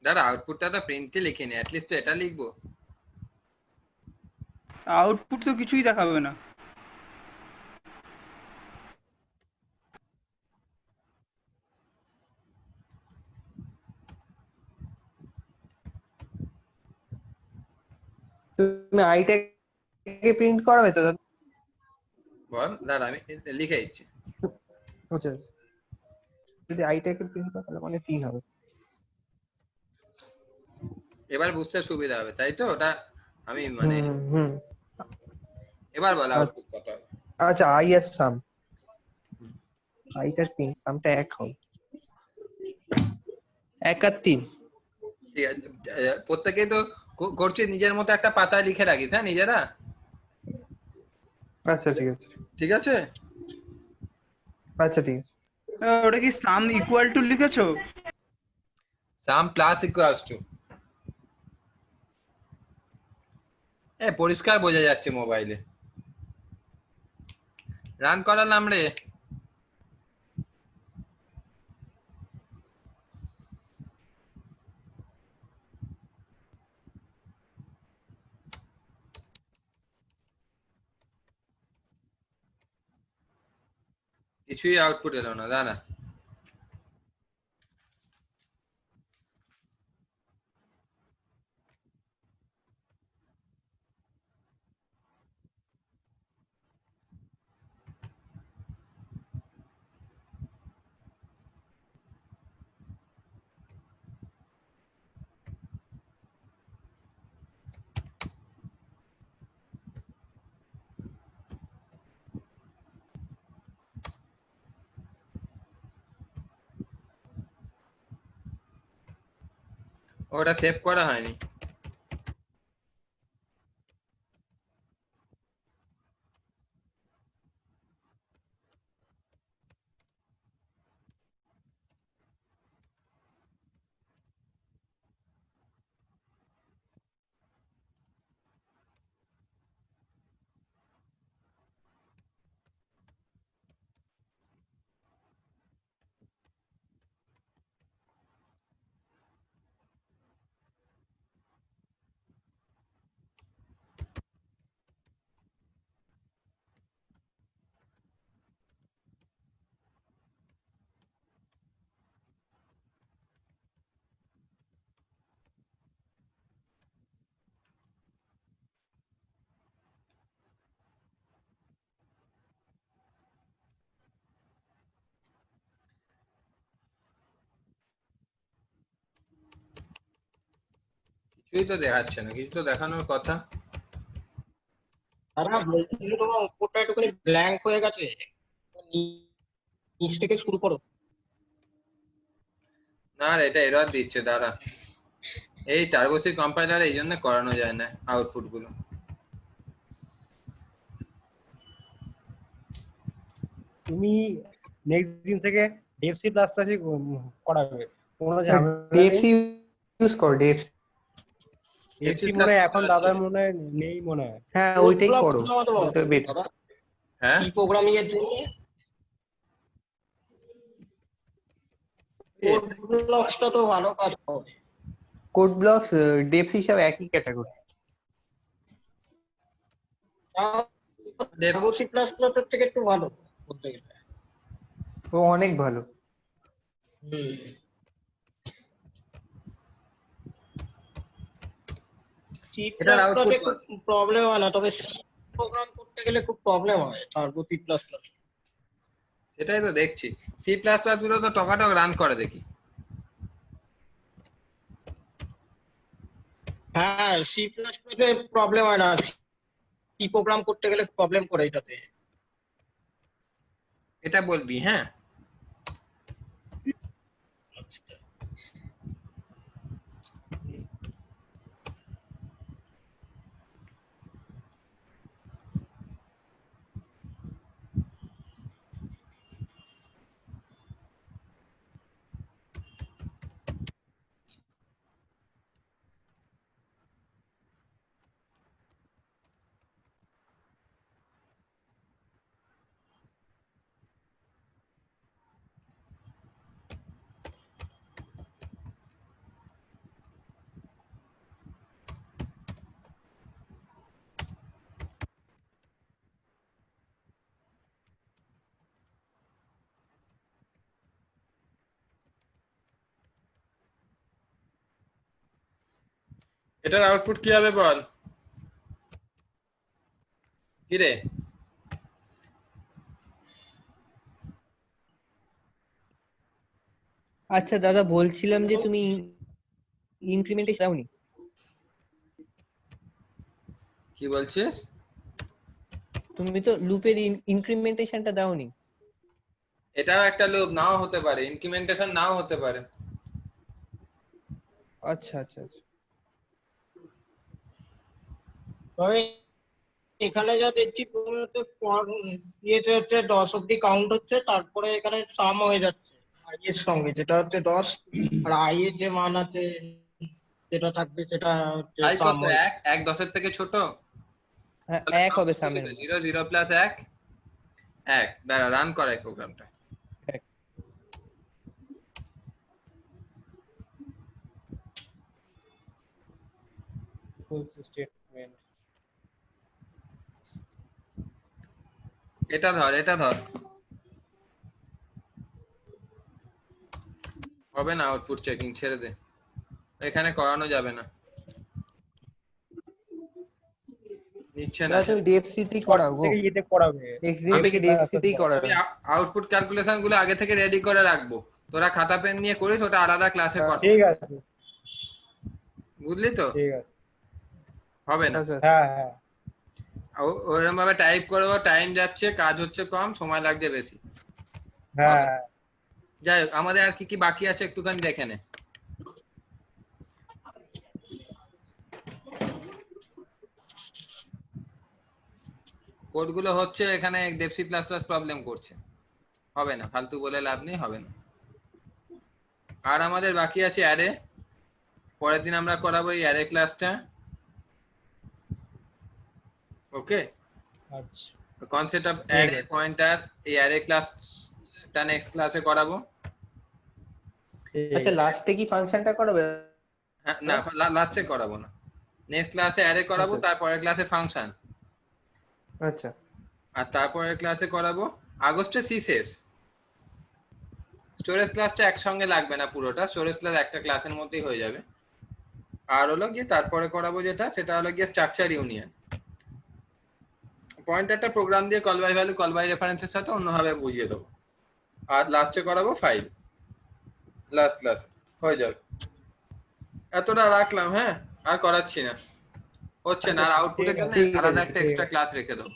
দাঁড়া, আউটপুটটা তো প্রিন্টে লিখে নি, অ্যাটলিস্ট তো এটা লিখবো। আউটপুট তো কিছুই দেখাবে না। তুমি আইটাকে প্রিন্ট করাবে তো? বল, দাঁড়া আমি লিখে দিচ্ছি। আচ্ছা যদি আইটাকে প্রিন্ট করো তাহলে মানে 3 হবে। এবার বুঝতে সুবিধা হবে, তাই তো? ওটা আমি মানে হুম। এবার বল আউটপুট কত হবে। আচ্ছা আই এর সাম, আইটার 3, সামটা 1 হবে। 1 আর 3। ঠিক আছে, প্রত্যেকেই তো করছি, নিজের মতো একটা পাতায় লিখে রাখিস হ্যাঁ নিজেরা। আচ্ছা ঠিক আছে। ঠিক আছে, আচ্ছা ঠিক আছে। ওটা কি সাম ইকুয়াল টু লিখেছো? সাম প্লাস ইকুয়ালস টু, পরিষ্কার বোঝা যাচ্ছে মোবাইলে। রান করালাম রে। কিছুই আউটপুট এলো না, দাঁড়া। ওটা সেভ করা হয়নি। কিছুই তো দেখাচ্ছে না, কিছু তো দেখানোর কথা। দাদা বলছি তোমার উপরটা একটুখানি ব্ল্যাঙ্ক হয়ে গেছে, নিচ থেকে শুরু করো। না রে, এটা এরর দিচ্ছে, দাঁড়া। এই টার্বোসি কম্পাইলার এই জন্য করানো যায় না আউটপুট গুলো। তুমি নেক্সট দিন থেকে ডেফসি প্লাস প্লাসই করাবে, কোনো ঝামেলা নেই। ডেপসি ইউজ কর, ডেপস। ডেফসি মনে হয় এখন দাদার মনে হয় নেই মনে হয়। হ্যাঁ ওইটাই করো, ওটা বেটার। হ্যাঁ কি প্রোগ্রামিং এর জন্য কোড ব্লকসটা তো ভালো কাজ করে। কোড ব্লকস ডেপসি সব একই ক্যাটাগরি। ডেভোসি প্লাস প্লাস এর থেকে একটু ভালো বলতে গেলে। ও অনেক ভালো। সি এটার প্লাস output প্লাসে খুব প্রবলেম হয় না, তবে প্রোগ্রাম করতে গেলে খুব প্রবলেম হয় টার্বো সি প্লাস প্লাস। সেটাই তো দেখছি, সি প্লাস প্লাস গুলো তো টকাটক রান করে দেখি। হ্যাঁ সি প্লাস প্লাসে প্রবলেম হয় না, সি প্রোগ্রাম করতে গেলে প্রবলেম করে এটাতে। এটা বলবি হ্যাঁ। এটার আউটপুট কি হবে বল, কি রে? আচ্ছা দাদা, বলছিলাম যে তুমি ইনক্রিমেন্টেশন দাওনি? কি বলছিস? তুমি তো লুপের ইনক্রিমেন্টেশনটা দাওনি। এটাও একটা লুপ, নাও হতে পারে, ইনক্রিমেন্টেশন নাও হতে পারে। আচ্ছা আচ্ছা আচ্ছা। তবে এখানে যা দেখছি ইয়েতে হচ্ছে 10 অব্দি কাউন্ট হচ্ছে, তারপরে এখানে সাম হয়ে যাচ্ছে আই এর সঙ্গে, যেটা হচ্ছে 10, আর আই এর যে মান আছে যেটা থাকবে সেটা হচ্ছে আই সাম কত? হয়ে এক? এক 10-এর থেকে ছোট? হ্যাঁ এক হবে সামের। 0 0 প্লাস 1 1। দাঁড়া, রান করাই প্রোগ্রামটা। ফুল স্টেটমেন্ট। এটা ধর, এটা ধর। হবে না আউটপুট চেকিং, ছেড়ে দে, এখানে করানো যাবে না, নিচ্ছে না। তুমি ডেপসিতেই করাবো, থেকে ইয়েতে করাবে, এক্সিম থেকে ডেপসিতেই করাবে। আউটপুট ক্যালকুলেশন গুলো আগে থেকে রেডি করে রাখবো, তোরা খাতা পেন নিয়ে করিস, ওটা আলাদা ক্লাসে কর। ঠিক আছে বুঝলি তো? ঠিক আছে। হবে না। আচ্ছা হ্যাঁ হ্যাঁ ওরকম ভাবে টাইপ করবো, টাইম যাচ্ছে, কাজ হচ্ছে কম, সময় লাগছে বেশি। হ্যাঁ। যাই হোক, আমাদের আর কি কি বাকি আছে একটুখানি দেখে নে। কোড গুলো হচ্ছে, এখানে ডেপসি প্লাস প্লাস প্রবলেম করছে, হবে না, ফালতু বলে লাভ নেই, হবে না। আর আমাদের বাকি আছে অ্যারে, পরের দিন আমরা করাবো এই অ্যারে ক্লাসটা। ওকে, আচ্ছা কনসেপ্ট অফ অ্যারে পয়েন্টার, এই অ্যারে ক্লাসটা নেক্সট ক্লাসে করাবো। আচ্ছা, লাস্টে কি ফাংশনটা করাবে? হ্যাঁ, না লাস্টে করাবো না, নেক্সট ক্লাসে অ্যারে করাবো, তারপরের ক্লাসে ফাংশন, আচ্ছা। আর তারপরের ক্লাসে করাবো আগস্টে সিসেস। স্টোরেজ ক্লাসটা একসঙ্গে লাগবে না পুরোটা, স্টোরেজ ক্লাস একটা ক্লাসের মধ্যেই হয়ে যাবে। আর হলো গিয়ে তারপরে করাবো যেটা, সেটা হলো গিয়ে স্ট্রাকচার ইউনিয়ন। পয়েন্টারটা প্রোগ্রাম দিয়ে call by value, call by রেফারেন্সের সাথে অন্যভাবে বুঝিয়ে দেবো। আর লাস্টে করাবো ফাইল, লাস্ট ক্লাস হয়ে যাবে। এতটা রাখলাম, হ্যাঁ। আর করাচ্ছি না, হচ্ছে না। আর আউটপুটের জন্য ঠিক আছে, আলাদা একটা ঠিক এক্সট্রা আছে। ক্লাস রেখে দাও।